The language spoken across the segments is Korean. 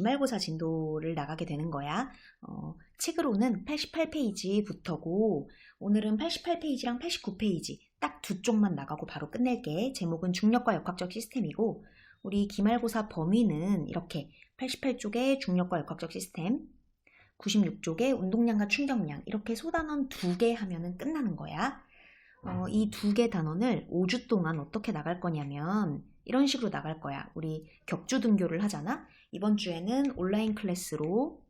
기말고사 진도를 나가게 되는 거야. 책으로는 88페이지부터고 오늘은 88페이지랑 89페이지 딱 두 쪽만 나가고 바로 끝낼게. 제목은 중력과 역학적 시스템이고 우리 기말고사 범위는 이렇게 88쪽에 중력과 역학적 시스템, 96쪽에 운동량과 충격량 이렇게 소단원 2개 하면은 끝나는 거야. 이 2개 단원을 5주 동안 어떻게 나갈 거냐면 이런 식으로 나갈 거야. 우리 격주 등교를 하잖아. 이번 주에는 온라인 클래스로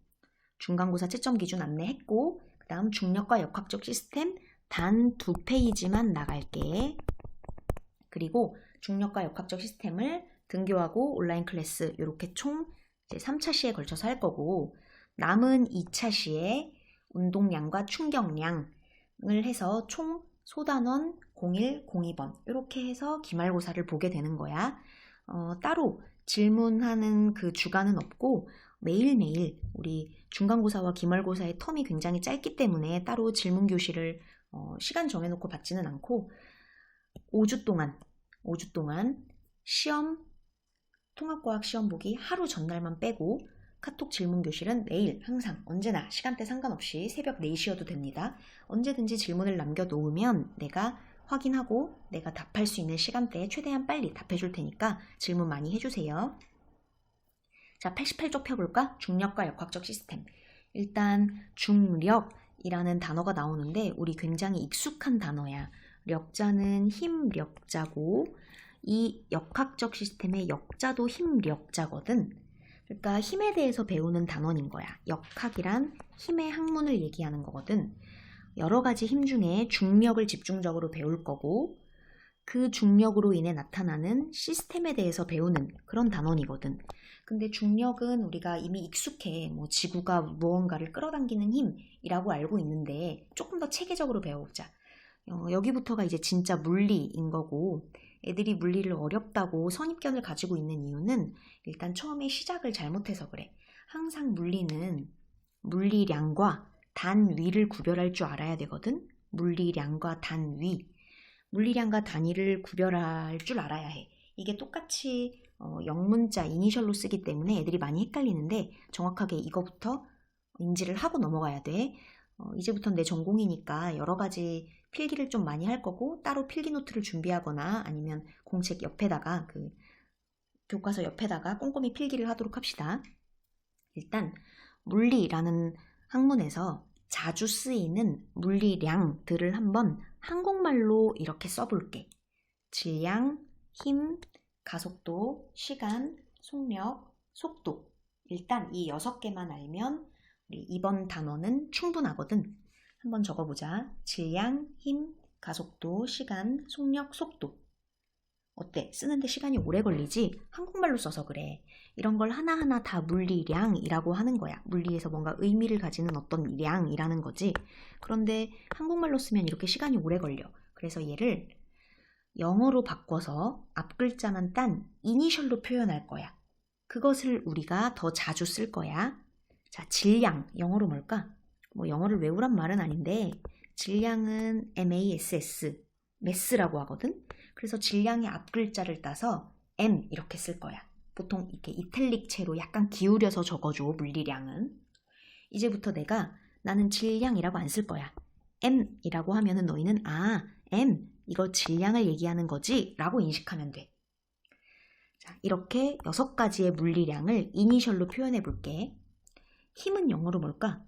중간고사 채점 기준 안내했고 그 다음 중력과 역학적 시스템 단 2페이지만 나갈게. 그리고 중력과 역학적 시스템을 등교하고 온라인 클래스 이렇게 총 이제 3차 시에 걸쳐서 할 거고 남은 2차 시에 운동량과 충격량을 해서 총 소단원 01, 02번 이렇게 해서 기말고사를 보게 되는 거야. 따로 질문하는 그 주간은 없고 매일매일 우리 중간고사와 기말고사의 텀이 굉장히 짧기 때문에 따로 질문 교실을 시간 정해놓고 받지는 않고 5주 동안 시험 통합과학 시험 보기 하루 전날만 빼고 카톡 질문 교실은 매일 항상 언제나 시간대 상관없이 새벽 4시여도 됩니다. 언제든지 질문을 남겨놓으면 내가 확인하고 내가 답할 수 있는 시간대에 최대한 빨리 답해줄 테니까 질문 많이 해주세요. 자, 88쪽 펴볼까? 중력과 역학적 시스템. 일단 중력이라는 단어가 나오는데 우리 굉장히 익숙한 단어야. 력자는 힘력자고 이 역학적 시스템의 역자도 힘력자거든. 그러니까 힘에 대해서 배우는 단원인 거야. 역학이란 힘의 학문을 얘기하는 거거든. 여러 가지 힘 중에 중력을 집중적으로 배울 거고 그 중력으로 인해 나타나는 시스템에 대해서 배우는 그런 단원이거든. 근데 중력은 우리가 이미 익숙해. 지구가 무언가를 끌어당기는 힘이라고 알고 있는데 조금 더 체계적으로 배워보자. 여기부터가 이제 진짜 물리인 거고 애들이 물리를 어렵다고 선입견을 가지고 있는 이유는 일단 처음에 시작을 잘못해서 그래. 항상 물리는 물리량과 단위를 구별할 줄 알아야 되거든. 물리량과 단위. 물리량과 단위를 구별할 줄 알아야 해. 이게 똑같이 영문자 이니셜로 쓰기 때문에 애들이 많이 헷갈리는데 정확하게 이거부터 인지를 하고 넘어가야 돼. 이제부터는 내 전공이니까 여러 가지 필기를 좀 많이 할 거고 따로 필기 노트를 준비하거나 아니면 공책 옆에다가 교과서 옆에다가 꼼꼼히 필기를 하도록 합시다. 일단 물리라는 학문에서 자주 쓰이는 물리량들을 한번 한국말로 이렇게 써볼게. 질량, 힘, 가속도, 시간, 속력, 속도. 일단 이 6개만 알면 우리 이번 단원은 충분하거든. 한번 적어보자. 질량, 힘, 가속도, 시간, 속력, 속도. 어때? 쓰는데 시간이 오래 걸리지? 한국말로 써서 그래. 이런 걸 하나하나 다 물리량이라고 하는 거야. 물리에서 뭔가 의미를 가지는 어떤 량이라는 거지. 그런데 한국말로 쓰면 이렇게 시간이 오래 걸려. 그래서 얘를 영어로 바꿔서 앞글자만 딴 이니셜로 표현할 거야. 그것을 우리가 더 자주 쓸 거야. 자, 질량. 영어로 뭘까? 영어를 외우란 말은 아닌데 질량은 MASS, 매스라고 하거든. 그래서 질량의 앞글자를 따서 M 이렇게 쓸 거야. 보통 이렇게 이탈릭체로 약간 기울여서 적어줘, 물리량은. 이제부터 나는 질량이라고 안 쓸 거야. M이라고 하면은 너희는 M, 이거 질량을 얘기하는 거지? 라고 인식하면 돼. 자, 이렇게 6가지의 물리량을 이니셜로 표현해 볼게. 힘은 영어로 뭘까?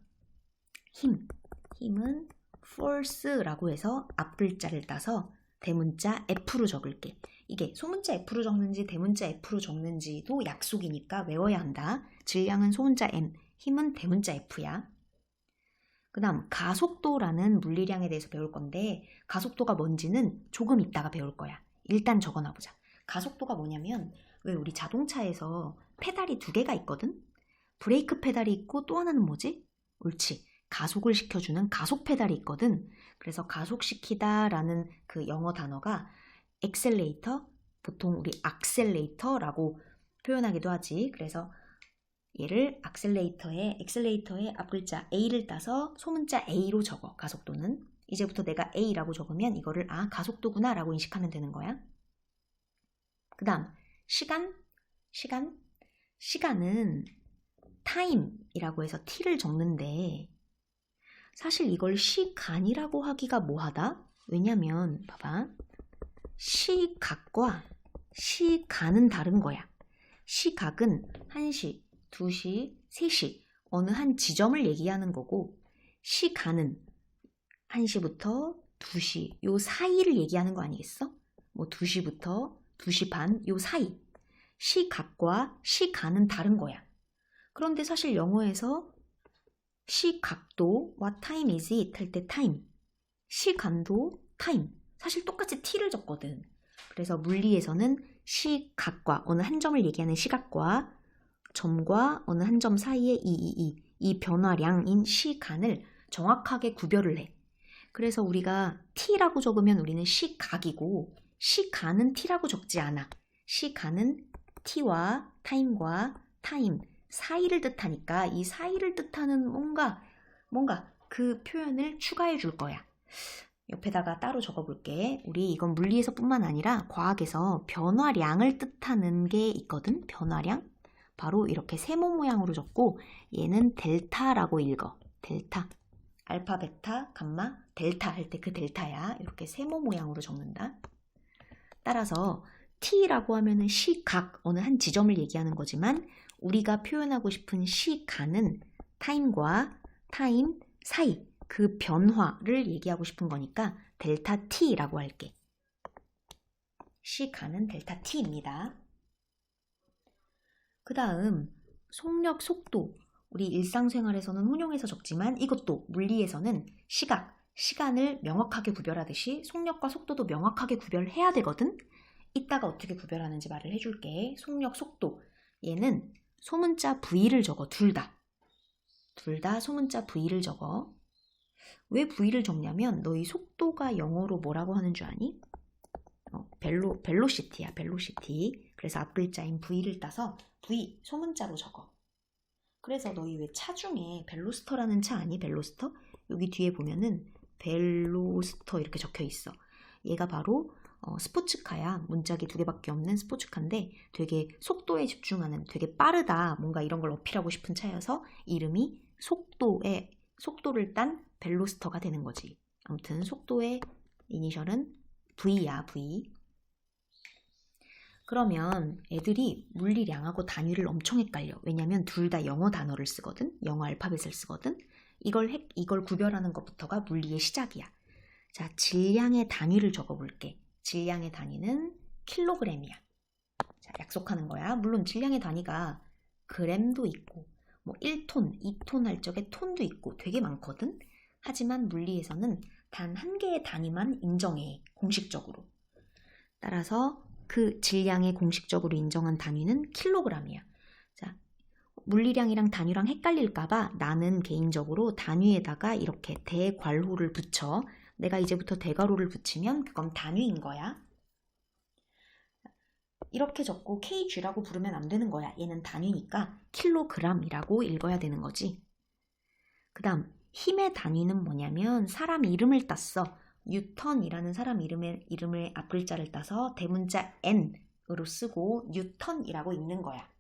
힘은 force라고 해서 앞글자를 따서 대문자 F로 적을게. 이게 소문자 F로 적는지 대문자 F로 적는지도 약속이니까 외워야 한다. 질량은 소문자 M, 힘은 대문자 F야. 그 다음 가속도라는 물리량에 대해서 배울 건데 가속도가 뭔지는 조금 이따가 배울 거야. 일단 적어놔보자. 가속도가 뭐냐면 왜 우리 자동차에서 페달이 2개가 있거든? 브레이크 페달이 있고 또 하나는 뭐지? 옳지. 가속을 시켜주는 가속 페달이 있거든. 그래서 가속시키다 라는 그 영어 단어가 엑셀레이터, 보통 우리 악셀레이터라고 표현하기도 하지. 그래서 얘를 엑셀레이터의 앞글자 A를 따서 소문자 A로 적어. 가속도는. 이제부터 내가 A라고 적으면 이거를 가속도구나 라고 인식하면 되는 거야. 그 다음 시간은 time이라고 해서 t를 적는데 사실 이걸 시간이라고 하기가 뭐하다? 왜냐면 봐봐. 시각과 시간은 다른 거야. 시각은 1시, 2시, 3시 어느 한 지점을 얘기하는 거고 시간은 1시부터 2시 요 사이를 얘기하는 거 아니겠어? 뭐 2시부터 2시 반 요 사이. 시각과 시간은 다른 거야. 그런데 사실 영어에서 시각도 what time is it 할 때 time, 시간도 time 사실 똑같이 t를 적거든. 그래서 물리에서는 시각과 어느 한 점을 얘기하는 시각과 점과 어느 한 점 사이의 이 변화량인 시간을 정확하게 구별을 해. 그래서 우리가 t라고 적으면 우리는 시각이고 시간은 t라고 적지 않아. 시간은 t와 time과 time 사이를 뜻하니까 이 사이를 뜻하는 뭔가 그 표현을 추가해 줄 거야. 옆에다가 따로 적어볼게. 우리 이건 물리에서 뿐만 아니라 과학에서 변화량을 뜻하는 게 있거든. 변화량. 바로 이렇게 세모 모양으로 적고 얘는 델타라고 읽어. 델타. 알파, 베타, 감마, 델타 할 때 그 델타야. 이렇게 세모 모양으로 적는다. 따라서 t라고 하면은 시각, 어느 한 지점을 얘기하는 거지만 우리가 표현하고 싶은 시간은 time과 time 사이 그 변화를 얘기하고 싶은 거니까 델타 t라고 할게. 시간은 델타 t입니다. 그 다음 속력, 속도. 우리 일상생활에서는 혼용해서 적지만 이것도 물리에서는 시각, 시간을 명확하게 구별하듯이 속력과 속도도 명확하게 구별해야 되거든. 이따가 어떻게 구별하는지 말을 해줄게. 속력, 속도. 얘는 소문자 V를 적어. 둘 다 소문자 V를 적어. 왜 V를 적냐면 너희 속도가 영어로 뭐라고 하는 줄 아니? 벨로시티야. 벨로시티. 그래서 앞글자인 V를 따서 V 소문자로 적어. 그래서 너희 왜 차 중에 벨로스터라는 차 아니? 벨로스터? 여기 뒤에 보면은 벨로스터 이렇게 적혀 있어. 얘가 바로 스포츠카야. 문짝이 2개밖에 없는 스포츠카인데 되게 속도에 집중하는, 되게 빠르다, 뭔가 이런 걸 어필하고 싶은 차여서 이름이 속도를 딴 벨로스터가 되는 거지. 아무튼 속도의 이니셜은 V야. V. 그러면 애들이 물리량하고 단위를 엄청 헷갈려. 왜냐면 둘 다 영어 단어를 쓰거든. 영어 알파벳을 쓰거든. 이걸 구별하는 것부터가 물리의 시작이야. 자, 질량의 단위를 적어볼게. 질량의 단위는 킬로그램이야. 자, 약속하는 거야. 물론 질량의 단위가 그램도 있고 뭐 1톤, 2톤 할 적에 톤도 있고 되게 많거든. 하지만 물리에서는 단 한 개의 단위만 인정해. 공식적으로. 따라서 그 질량의 공식적으로 인정한 단위는 킬로그램이야. 자, 물리량이랑 단위랑 헷갈릴까봐 나는 개인적으로 단위에다가 이렇게 대괄호를 붙여. 내가 이제부터 대괄호를 붙이면 그건 단위인 거야. 이렇게 적고 kg라고 부르면 안 되는 거야. 얘는 단위니까 킬로그램이라고 읽어야 되는 거지. 그 다음 힘의 단위는 뭐냐면 사람 이름을 땄어. 뉴턴이라는 사람 이름을 앞글자를 따서 대문자 n으로 쓰고 뉴턴이라고 읽는 거야.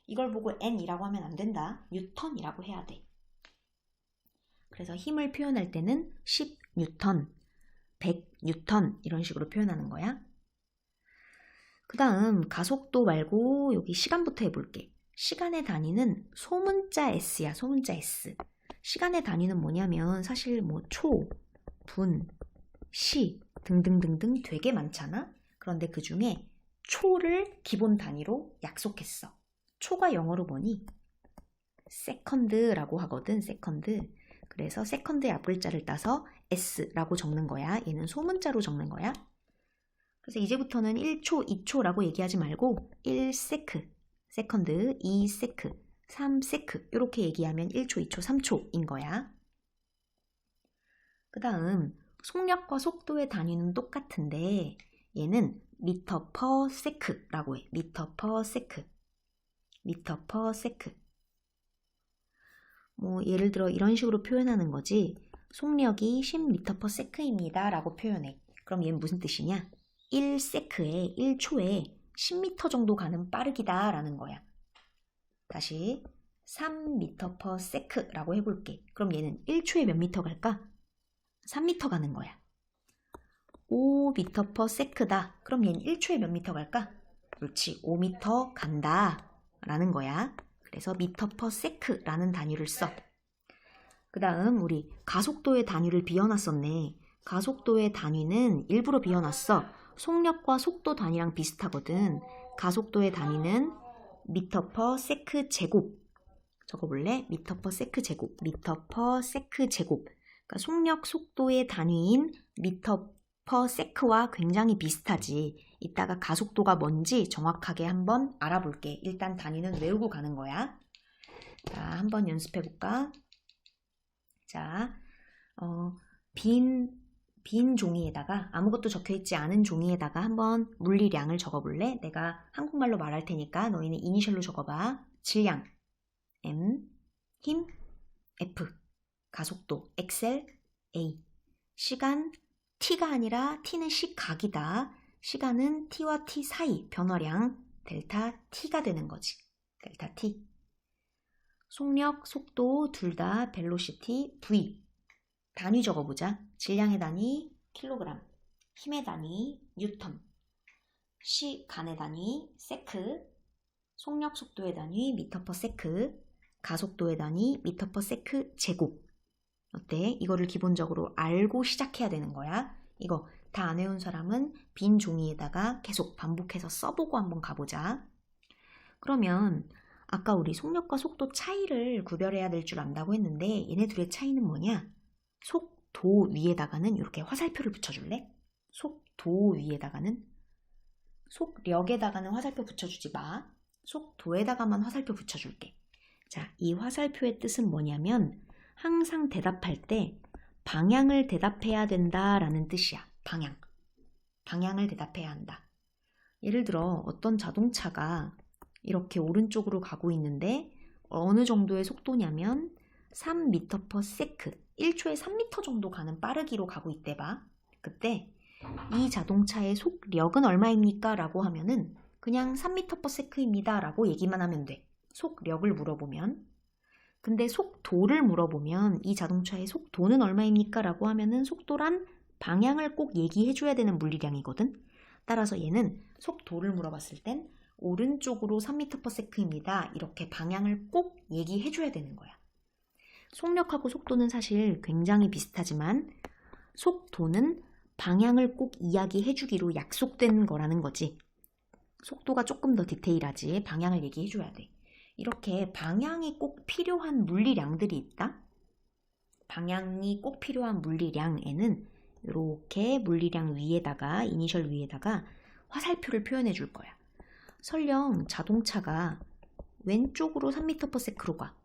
이걸 보고 n이라고 하면 안 된다. 뉴턴이라고 해야 돼. 그래서 힘을 표현할 때는 10뉴턴, 100뉴턴 이런 식으로 표현하는 거야. 그 다음 가속도 말고 여기 시간부터 해볼게. 시간의 단위는 소문자 S야. 소문자 S. 시간의 단위는 뭐냐면 사실 뭐 초, 분, 시 등등등등 되게 많잖아. 그런데 그 중에 초를 기본 단위로 약속했어. 초가 영어로 뭐니? 세컨드라고 하거든. 세컨드. 그래서 세컨드의 앞글자를 따서 S라고 적는 거야. 얘는 소문자로 적는 거야. 그래서 이제부터는 1초, 2초라고 얘기하지 말고 1세크, 세컨드, 2세크, 3세크 이렇게 얘기하면 1초, 2초, 3초인 거야. 그 다음 속력과 속도의 단위는 똑같은데 얘는 미터 퍼 세크라고 해. 미터 퍼 세크. 미터 퍼 세크. 뭐 예를 들어 이런 식으로 표현하는 거지. 속력이 10m per sec입니다 라고 표현해. 그럼 얘는 무슨 뜻이냐? 1세크에 1초에 10m 정도 가는 빠르기다 라는 거야. 다시 3m/s라고 해볼게. 그럼 얘는 1초에 몇 미터 갈까? 3m 가는 거야. 5m/s다. 그럼 얘는 1초에 몇 미터 갈까? 그렇지, 5m 간다 라는 거야. 그래서 m/s라는 단위를 써. 그 다음 우리 가속도의 단위를 비워놨었네. 가속도의 단위는 일부러 비워놨어. 속력과 속도 단위랑 비슷하거든. 가속도의 단위는 m/s 제곱. 적어볼래? m/s 제곱. m/s 제곱. 그러니까 속력, 속도의 단위인 m/s와 굉장히 비슷하지. 이따가 가속도가 뭔지 정확하게 한번 알아볼게. 일단 단위는 외우고 가는 거야. 자, 한번 연습해볼까? 자, 빈 종이에다가 아무것도 적혀있지 않은 종이에다가 한번 물리량을 적어볼래? 내가 한국말로 말할 테니까 너희는 이니셜로 적어봐. 질량 M, 힘 F, 가속도 XL, A, 시간 T가 아니라 T는 시각이다. 시간은 T와 T 사이 변화량 델타 T가 되는 거지. 델타 T. 속력, 속도 둘 다 velocity V. 단위 적어보자. 질량의 단위 킬로그램, 힘의 단위 뉴턴, 시간의 단위 세크, 속력, 속도의 단위 m/s, 가속도의 단위 m/s 제곱. 어때? 이거를 기본적으로 알고 시작해야 되는 거야. 이거 다 안 외운 사람은 빈 종이에다가 계속 반복해서 써보고 한번 가보자. 그러면 아까 우리 속력과 속도 차이를 구별해야 될 줄 안다고 했는데 얘네 둘의 차이는 뭐냐? 속도 위에다가는 이렇게 화살표를 붙여줄래? 속도 위에다가는, 속력에다가는 화살표 붙여주지 마. 속도에다가만 화살표 붙여줄게. 자, 이 화살표의 뜻은 뭐냐면 항상 대답할 때 방향을 대답해야 된다라는 뜻이야. 방향을 대답해야 한다. 예를 들어 어떤 자동차가 이렇게 오른쪽으로 가고 있는데 어느 정도의 속도냐면 3m/s, 1초에 3m 정도 가는 빠르기로 가고 있대 봐. 그때 이 자동차의 속력은 얼마입니까? 라고 하면은 그냥 3m/s입니다 라고 얘기만 하면 돼. 속력을 물어보면. 근데 속도를 물어보면 이 자동차의 속도는 얼마입니까? 라고 하면은 속도란 방향을 꼭 얘기해 줘야 되는 물리량이거든. 따라서 얘는 속도를 물어봤을 땐 오른쪽으로 3m/s입니다. 이렇게 방향을 꼭 얘기해 줘야 되는 거야. 속력하고 속도는 사실 굉장히 비슷하지만 속도는 방향을 꼭 이야기해 주기로 약속된 거라는 거지. 속도가 조금 더 디테일하지. 방향을 얘기해 줘야 돼. 이렇게 방향이 꼭 필요한 물리량들이 있다. 방향이 꼭 필요한 물리량에는 이렇게 물리량 위에다가, 이니셜 위에다가 화살표를 표현해 줄 거야. 설령 자동차가 왼쪽으로 3m/s로 가.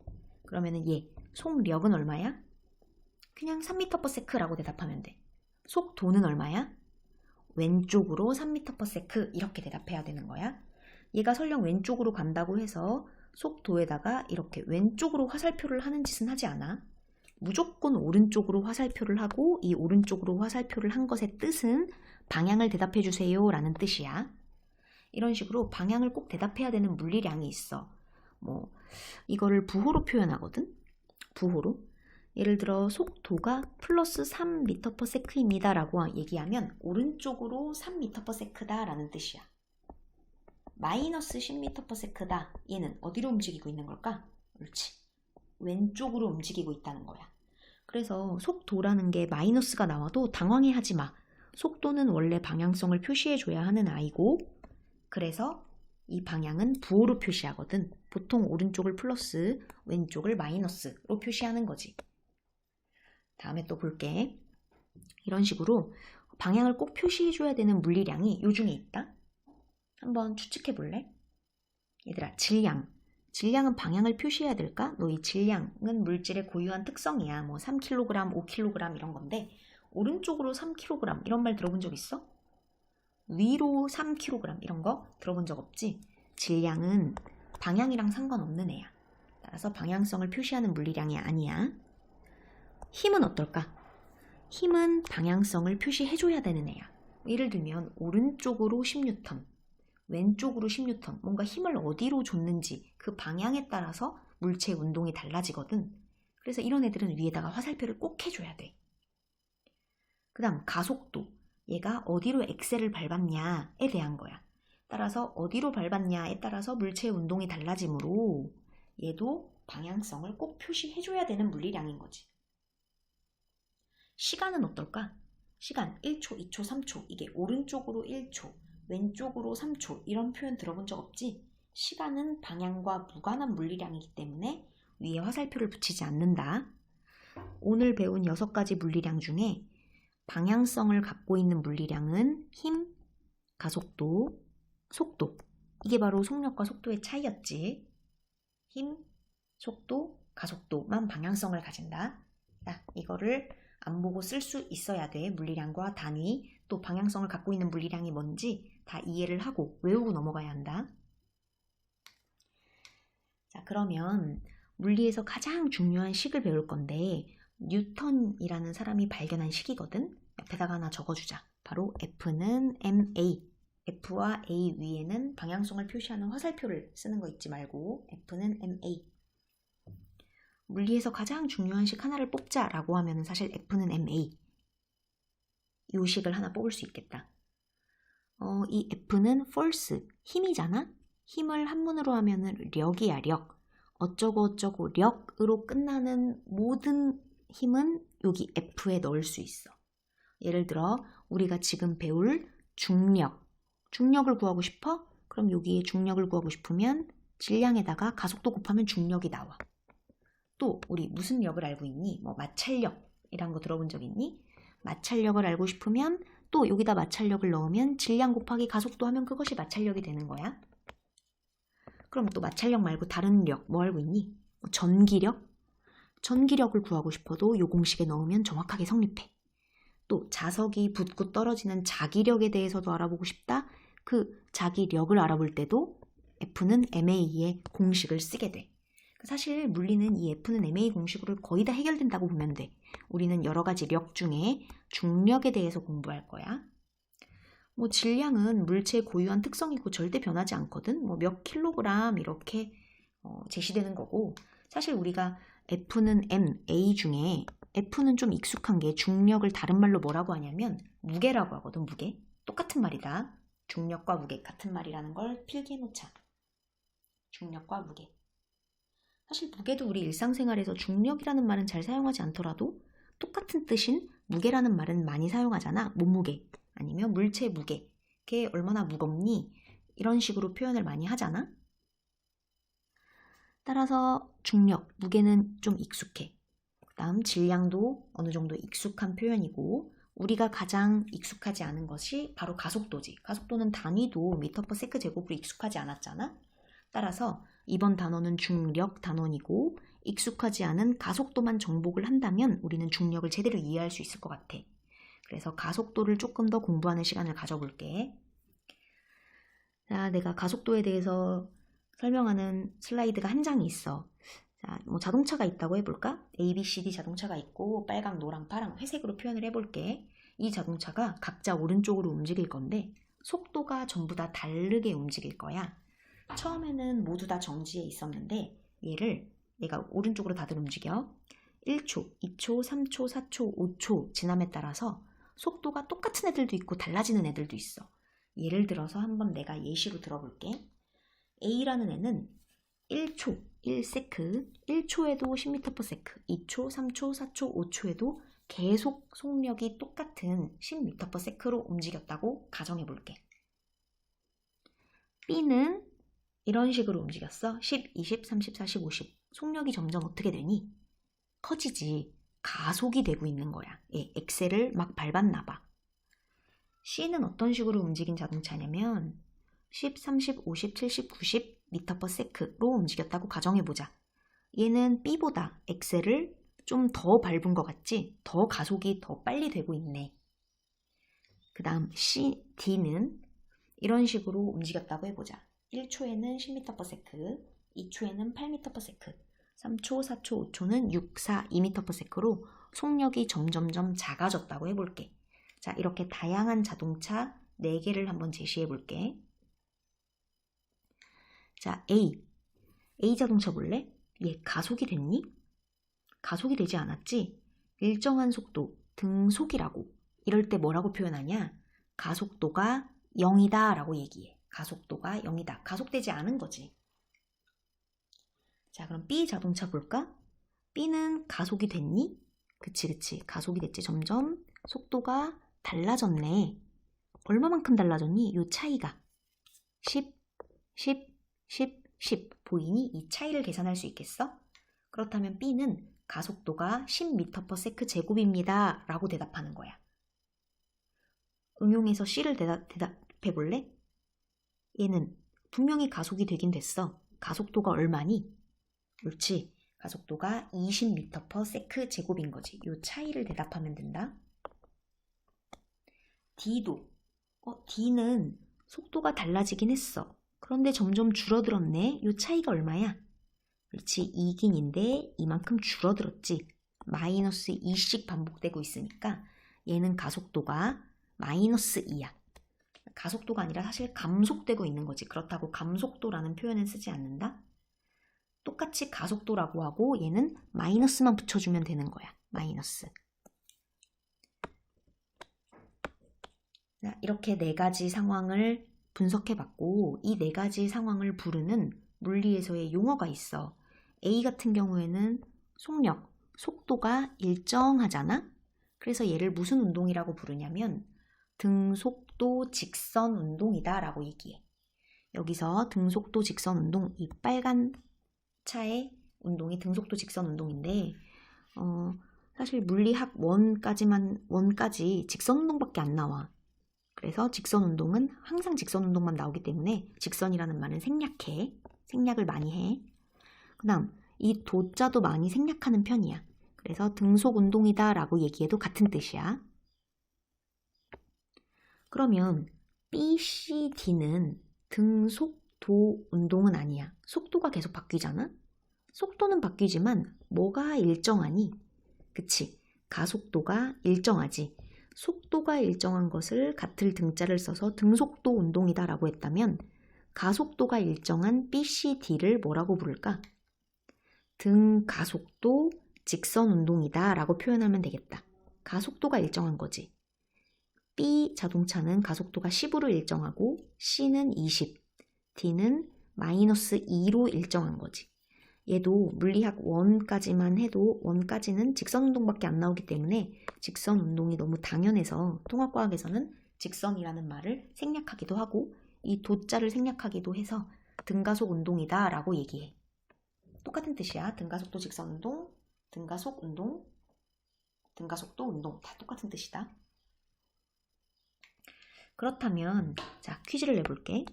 그러면은 얘 속력은 얼마야? 그냥 3m/s라고 대답하면 돼. 속도는 얼마야? 왼쪽으로 3m/s 이렇게 대답해야 되는 거야. 얘가 설령 왼쪽으로 간다고 해서 속도에다가 이렇게 왼쪽으로 화살표를 하는 짓은 하지 않아. 무조건 오른쪽으로 화살표를 하고 이 오른쪽으로 화살표를 한 것의 뜻은 방향을 대답해 주세요 라는 뜻이야. 이런 식으로 방향을 꼭 대답해야 되는 물리량이 있어. 이거를 부호로 표현하거든. 부호로. 예를 들어 속도가 플러스 3m/s입니다 라고 얘기하면 오른쪽으로 3m/s다 라는 뜻이야. 마이너스 10m/s다. 얘는 어디로 움직이고 있는 걸까? 옳지. 왼쪽으로 움직이고 있다는 거야. 그래서 속도라는 게 마이너스가 나와도 당황해하지 마. 속도는 원래 방향성을 표시해줘야 하는 아이고, 그래서 이 방향은 부호로 표시하거든. 보통 오른쪽을 플러스, 왼쪽을 마이너스로 표시하는 거지. 다음에 또 볼게. 이런 식으로 방향을 꼭 표시해줘야 되는 물리량이 요 중에 있다. 한번 추측해 볼래? 얘들아, 질량. 질량은 방향을 표시해야 될까? 너 이 질량은 물질의 고유한 특성이야. 3kg, 5kg 이런 건데 오른쪽으로 3kg 이런 말 들어본 적 있어? 위로 3kg 이런 거 들어본 적 없지? 질량은 방향이랑 상관없는 애야. 따라서 방향성을 표시하는 물리량이 아니야. 힘은 어떨까? 힘은 방향성을 표시해줘야 되는 애야. 예를 들면 오른쪽으로 10N, 왼쪽으로 10N, 뭔가 힘을 어디로 줬는지 그 방향에 따라서 물체 운동이 달라지거든. 그래서 이런 애들은 위에다가 화살표를 꼭 해줘야 돼. 그 다음 가속도. 얘가 어디로 엑셀을 밟았냐에 대한 거야. 따라서 어디로 밟았냐에 따라서 물체의 운동이 달라지므로 얘도 방향성을 꼭 표시해줘야 되는 물리량인 거지. 시간은 어떨까? 시간 1초, 2초, 3초. 이게 오른쪽으로 1초, 왼쪽으로 3초 이런 표현 들어본 적 없지? 시간은 방향과 무관한 물리량이기 때문에 위에 화살표를 붙이지 않는다. 오늘 배운 6가지 물리량 중에 방향성을 갖고 있는 물리량은 힘, 가속도, 속도. 이게 바로 속력과 속도의 차이였지. 힘, 속도, 가속도만 방향성을 가진다. 자, 이거를 안 보고 쓸 수 있어야 돼. 물리량과 단위, 또 방향성을 갖고 있는 물리량이 뭔지 다 이해를 하고 외우고 넘어가야 한다. 자, 그러면 물리에서 가장 중요한 식을 배울 건데 뉴턴이라는 사람이 발견한 식이거든. 옆에다가 하나 적어주자. 바로 F는 ma. F와 A 위에는 방향성을 표시하는 화살표를 쓰는 거 잊지 말고 F는 ma. 물리에서 가장 중요한 식 하나를 뽑자라고 하면 사실 F는 ma. 이 식을 하나 뽑을 수 있겠다. 이 F는 force, 힘이잖아? 힘을 한문으로 하면은 력이야, 력. 어쩌고 어쩌고 력으로 끝나는 모든 힘은 여기 F에 넣을 수 있어. 예를 들어 우리가 지금 배울 중력. 중력을 구하고 싶어? 그럼 여기에 중력을 구하고 싶으면 질량에다가 가속도 곱하면 중력이 나와. 또 우리 무슨 력을 알고 있니? 뭐 마찰력이란 거 들어본 적 있니? 마찰력을 알고 싶으면 또 여기다 마찰력을 넣으면 질량 곱하기 가속도 하면 그것이 마찰력이 되는 거야. 그럼 또 마찰력 말고 다른 력 뭐 알고 있니? 뭐 전기력? 전기력을 구하고 싶어도 요 공식에 넣으면 정확하게 성립해. 또 자석이 붙고 떨어지는 자기력에 대해서도 알아보고 싶다? 그 자기력을 알아볼 때도 F는 ma의 공식을 쓰게 돼. 사실 물리는 이 F는 ma 공식으로 거의 다 해결된다고 보면 돼. 우리는 여러 가지 력 중에 중력에 대해서 공부할 거야. 뭐 질량은 물체의 고유한 특성이고 절대 변하지 않거든. 뭐 몇 킬로그램 이렇게 제시되는 거고, 사실 우리가 F는 ma 중에 F는 좀 익숙한 게 중력을 다른 말로 뭐라고 하냐면 무게라고 하거든. 무게. 똑같은 말이다. 중력과 무게 같은 말이라는 걸 필기해 놓자. 중력과 무게. 사실 무게도 우리 일상생활에서 중력이라는 말은 잘 사용하지 않더라도 똑같은 뜻인 무게라는 말은 많이 사용하잖아. 몸무게 아니면 물체 무게. 걔 얼마나 무겁니? 이런 식으로 표현을 많이 하잖아. 따라서 중력, 무게는 좀 익숙해. 그 다음 질량도 어느 정도 익숙한 표현이고, 우리가 가장 익숙하지 않은 것이 바로 가속도지. 가속도는 단위도 미터/세크 제곱으로 익숙하지 않았잖아. 따라서 이번 단어는 중력 단원이고 익숙하지 않은 가속도만 정복을 한다면 우리는 중력을 제대로 이해할 수 있을 것 같아. 그래서 가속도를 조금 더 공부하는 시간을 가져볼게. 자, 내가 가속도에 대해서 설명하는 슬라이드가 한 장이 있어. 자, 뭐 자동차가 있다고 해볼까? A, B, C, D 자동차가 있고 빨강, 노랑, 파랑, 회색으로 표현을 해볼게. 이 자동차가 각자 오른쪽으로 움직일 건데 속도가 전부 다 다르게 움직일 거야. 처음에는 모두 다 정지해 있었는데 얘가 오른쪽으로 다들 움직여. 1초, 2초, 3초, 4초, 5초 지남에 따라서 속도가 똑같은 애들도 있고 달라지는 애들도 있어. 예를 들어서 한번 내가 예시로 들어볼게. A라는 애는 1초, 1세크, 1초에도 10m/s, 2초, 3초, 4초, 5초에도 계속 속력이 똑같은 10m/s로 움직였다고 가정해볼게. B는 이런 식으로 움직였어. 10, 20, 30, 40, 50. 속력이 점점 어떻게 되니? 커지지. 가속이 되고 있는 거야. 엑셀을 막 밟았나 봐. C는 어떤 식으로 움직인 자동차냐면 10, 30, 50, 70, 90 m/s로 움직였다고 가정해보자. 얘는 B보다 엑셀을 좀 더 밟은 것 같지? 더 가속이 더 빨리 되고 있네. 그 다음 D는 이런 식으로 움직였다고 해보자. 1초에는 10m/s, 2초에는 8m/s, 3초, 4초, 5초는 6, 4, 2m/s로 속력이 점점점 작아졌다고 해볼게. 자, 이렇게 다양한 자동차 4개를 한번 제시해 볼게. 자, A 자동차 볼래? 얘 가속이 됐니? 가속이 되지 않았지? 일정한 속도, 등속이라고. 이럴 때 뭐라고 표현하냐? 가속도가 0이다 라고 얘기해. 가속도가 0이다. 가속되지 않은 거지. 자, 그럼 B 자동차 볼까? B는 가속이 됐니? 그치. 가속이 됐지. 점점 속도가 달라졌네. 얼마만큼 달라졌니? 요 차이가 10, 10, 10, 10 보이니? 이 차이를 계산할 수 있겠어? 그렇다면 B는 가속도가 10m/s 제곱입니다 라고 대답하는 거야. 응용해서 C를 대답해 볼래? 얘는 분명히 가속이 되긴 됐어. 가속도가 얼마니? 그렇지. 가속도가 20m/s 제곱인 거지. 이 차이를 대답하면 된다. D도 D는 속도가 달라지긴 했어. 그런데 점점 줄어들었네. 이 차이가 얼마야? 그렇지. 2긴인데 이만큼 줄어들었지. 마이너스 2씩 반복되고 있으니까 얘는 가속도가 마이너스 2야. 가속도가 아니라 사실 감속되고 있는 거지. 그렇다고 감속도라는 표현은 쓰지 않는다. 똑같이 가속도라고 하고 얘는 마이너스만 붙여주면 되는 거야. 마이너스. 이렇게 네 가지 상황을 분석해봤고 이 네 가지 상황을 부르는 물리에서의 용어가 있어. A 같은 경우에는 속력, 속도가 일정하잖아? 그래서 얘를 무슨 운동이라고 부르냐면 등속도 직선 운동이다 라고 얘기해. 여기서 등속도 직선 운동, 이 빨간 차의 운동이 등속도 직선 운동인데 사실 물리학 원까지 직선 운동밖에 안 나와. 그래서 직선 운동은 항상 직선 운동만 나오기 때문에 직선이라는 말은 생략해. 생략을 많이 해. 그 다음 이 도자도 많이 생략하는 편이야. 그래서 등속 운동이다 라고 얘기해도 같은 뜻이야. 그러면 B, C, D는 등속도 운동은 아니야. 속도가 계속 바뀌잖아? 속도는 바뀌지만 뭐가 일정하니? 그치? 가속도가 일정하지. 속도가 일정한 것을 같을 등자를 써서 등속도 운동이다 라고 했다면 가속도가 일정한 B, C, D를 뭐라고 부를까? 등가속도 직선 운동이다 라고 표현하면 되겠다. 가속도가 일정한 거지. B 자동차는 가속도가 10으로 일정하고 C는 20, D는 마이너스 2로 일정한 거지. 얘도 물리학 원까지만 해도 원까지는 직선 운동밖에 안 나오기 때문에 직선 운동이 너무 당연해서 통합과학에서는 직선이라는 말을 생략하기도 하고 이 도자를 생략하기도 해서 등가속 운동이다 라고 얘기해. 똑같은 뜻이야. 등가속도 직선 운동, 등가속 운동, 등가속도 운동 다 똑같은 뜻이다. 그렇다면 자 퀴즈를 내볼게.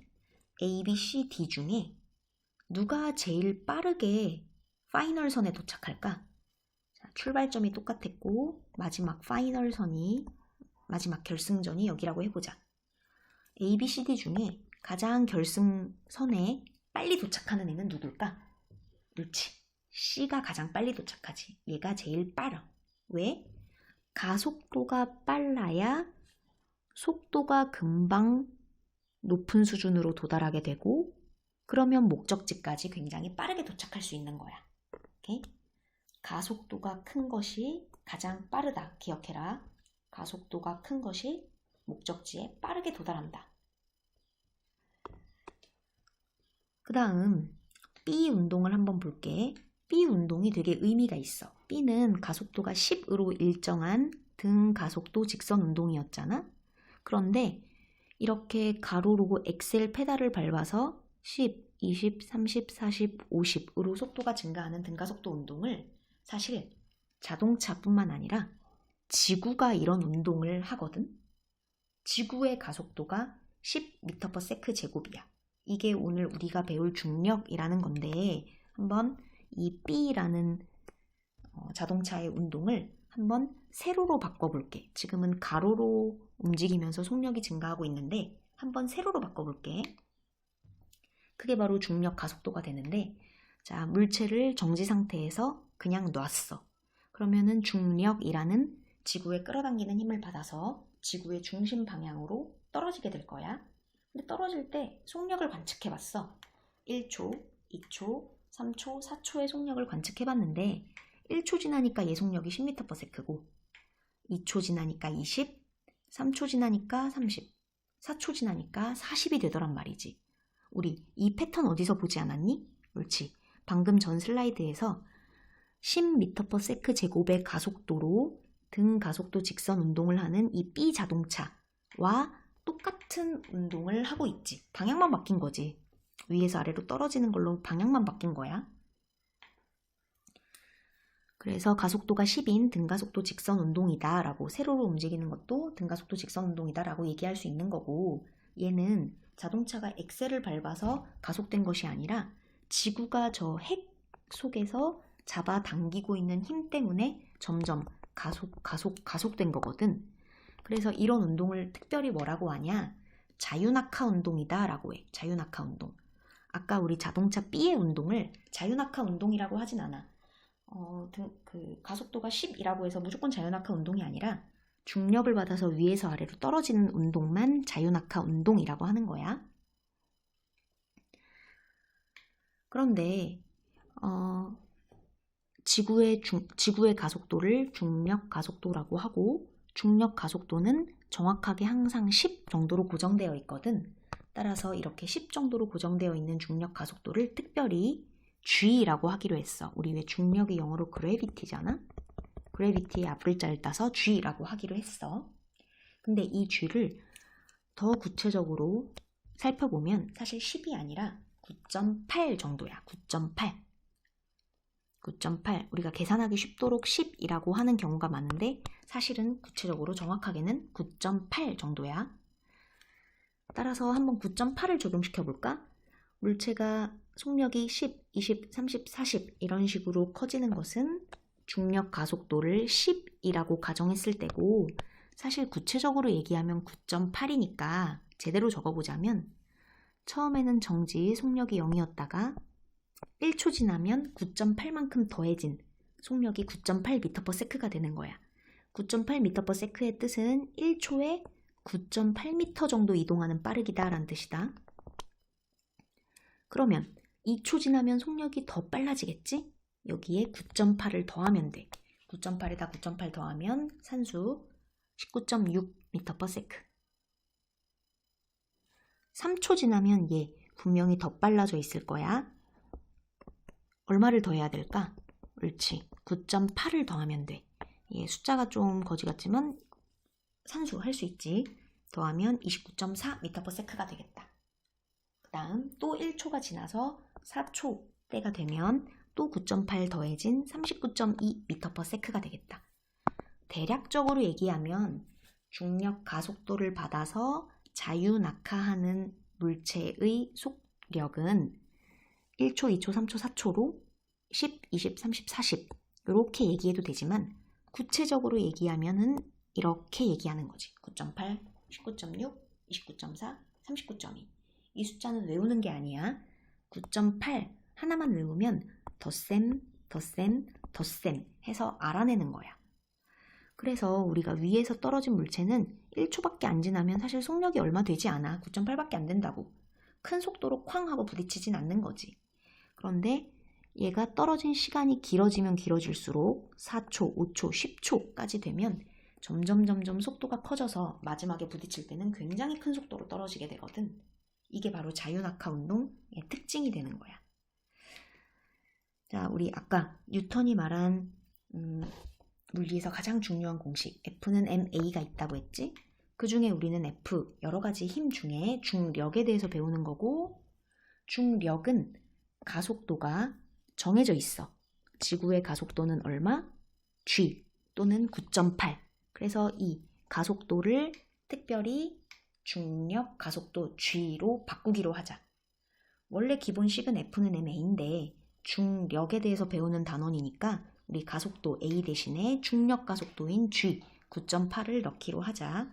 A, B, C, D 중에 누가 제일 빠르게 파이널선에 도착할까? 자, 출발점이 똑같았고 마지막 파이널선이 마지막 결승전이 여기라고 해보자. A, B, C, D 중에 가장 결승선에 빨리 도착하는 애는 누굴까? 그렇지. C가 가장 빨리 도착하지. 얘가 제일 빠르. 왜? 가속도가 빨라야 속도가 금방 높은 수준으로 도달하게 되고 그러면 목적지까지 굉장히 빠르게 도착할 수 있는 거야. 오케이? 가속도가 큰 것이 가장 빠르다. 기억해라. 가속도가 큰 것이 목적지에 빠르게 도달한다. 그 다음 B 운동을 한번 볼게. B 운동이 되게 의미가 있어. B는 가속도가 10으로 일정한 등가속도 직선 운동이었잖아. 그런데 이렇게 가로로 엑셀 페달을 밟아서 10, 20, 30, 40, 50으로 속도가 증가하는 등가속도 운동을 사실 자동차뿐만 아니라 지구가 이런 운동을 하거든. 지구의 가속도가 10m/s 제곱이야. 이게 오늘 우리가 배울 중력이라는 건데 한번 이 B라는 자동차의 운동을 한번 세로로 바꿔볼게. 지금은 가로로 움직이면서 속력이 증가하고 있는데 한번 세로로 바꿔볼게. 그게 바로 중력 가속도가 되는데 자 물체를 정지 상태에서 그냥 놨어. 그러면은 중력이라는 지구에 끌어당기는 힘을 받아서 지구의 중심 방향으로 떨어지게 될 거야. 근데 떨어질 때 속력을 관측해봤어. 1초, 2초, 3초, 4초의 속력을 관측해봤는데 1초 지나니까 얘 속력이 10m/s고 2초 지나니까 20, 3초 지나니까 30, 4초 지나니까 40이 되더란 말이지. 우리 이 패턴 어디서 보지 않았니? 옳지. 방금 전 슬라이드에서 10m/s 제곱의 가속도로 등 가속도 직선 운동을 하는 이 B 자동차와 똑같은 운동을 하고 있지. 방향만 바뀐 거지. 위에서 아래로 떨어지는 걸로 방향만 바뀐 거야. 그래서 가속도가 10인 등가속도 직선 운동이다 라고, 세로로 움직이는 것도 등가속도 직선 운동이다 라고 얘기할 수 있는 거고, 얘는 자동차가 엑셀을 밟아서 가속된 것이 아니라 지구가 저 핵 속에서 잡아당기고 있는 힘 때문에 점점 가속된 거거든. 그래서 이런 운동을 특별히 뭐라고 하냐? 자유낙하 운동이다 라고 해. 자유낙하 운동. 아까 우리 자동차 B의 운동을 자유낙하 운동이라고 하진 않아. 가속도가 10이라고 해서 무조건 자유낙하 운동이 아니라 중력을 받아서 위에서 아래로 떨어지는 운동만 자유낙하 운동이라고 하는 거야. 그런데 지구의 가속도를 중력 가속도라고 하고, 중력 가속도는 정확하게 항상 10 정도로 고정되어 있거든. 따라서 이렇게 10 정도로 고정되어 있는 중력 가속도를 특별히 G라고 하기로 했어. 우리 왜 중력이 영어로 gravity잖아? gravity의 앞글자를 따서 G라고 하기로 했어. 근데 이 G를 더 구체적으로 살펴보면 사실 10이 아니라 9.8 정도야. 9.8. 우리가 계산하기 쉽도록 10이라고 하는 경우가 많은데 사실은 구체적으로 정확하게는 9.8 정도야. 따라서 한번 9.8을 적용시켜 볼까? 물체가 속력이 10, 20, 30, 40 이런 식으로 커지는 것은 중력 가속도를 10이라고 가정했을 때고, 사실 구체적으로 얘기하면 9.8이니까 제대로 적어보자면 처음에는 정지 속력이 0이었다가 1초 지나면 9.8만큼 더해진 속력이 9.8m/s가 되는 거야. 9.8m/s의 뜻은 1초에 9.8m 정도 이동하는 빠르기다 라는 뜻이다. 그러면 2초 지나면 속력이 더 빨라지겠지? 여기에 9.8을 더하면 돼. 9.8에다 9.8 더하면 산수 19.6m/s. 3초 지나면 얘 분명히 더 빨라져 있을 거야. 얼마를 더해야 될까? 옳지. 9.8을 더하면 돼. 얘 숫자가 좀 거지 같지만 산수 할 수 있지. 더하면 29.4m/s가 되겠다. 그 다음 또 1초가 지나서 4초 때가 되면 또 9.8 더해진 39.2m/s가 되겠다. 대략적으로 얘기하면 중력 가속도를 받아서 자유낙하하는 물체의 속력은 1초, 2초, 3초, 4초로 10, 20, 30, 40 이렇게 얘기해도 되지만 구체적으로 얘기하면은 이렇게 얘기하는 거지. 9.8, 19.6, 29.4, 39.2. 이 숫자는 외우는 게 아니야. 9.8 하나만 외우면 덧셈 해서 알아내는 거야. 그래서 우리가 위에서 떨어진 물체는 1초밖에 안 지나면 사실 속력이 얼마 되지 않아. 9.8밖에 안 된다고. 큰 속도로 쾅 하고 부딪히진 않는 거지. 그런데 얘가 떨어진 시간이 길어지면 길어질수록 4초, 5초, 10초까지 되면 점점 속도가 커져서 마지막에 부딪힐 때는 굉장히 큰 속도로 떨어지게 되거든. 이게 바로 자유낙하 운동의 특징이 되는 거야. 자, 우리 아까 뉴턴이 말한 물리에서 가장 중요한 공식 F는 ma가 있다고 했지? 그 중에 우리는 F, 여러 가지 힘 중에 중력에 대해서 배우는 거고, 중력은 가속도가 정해져 있어. 지구의 가속도는 얼마? G 또는 9.8. 그래서 이 가속도를 특별히 중력 가속도 G로 바꾸기로 하자. 원래 기본식은 F는 ma인데 중력에 대해서 배우는 단원이니까 우리 가속도 a 대신에 중력 가속도인 G 9.8을 넣기로 하자.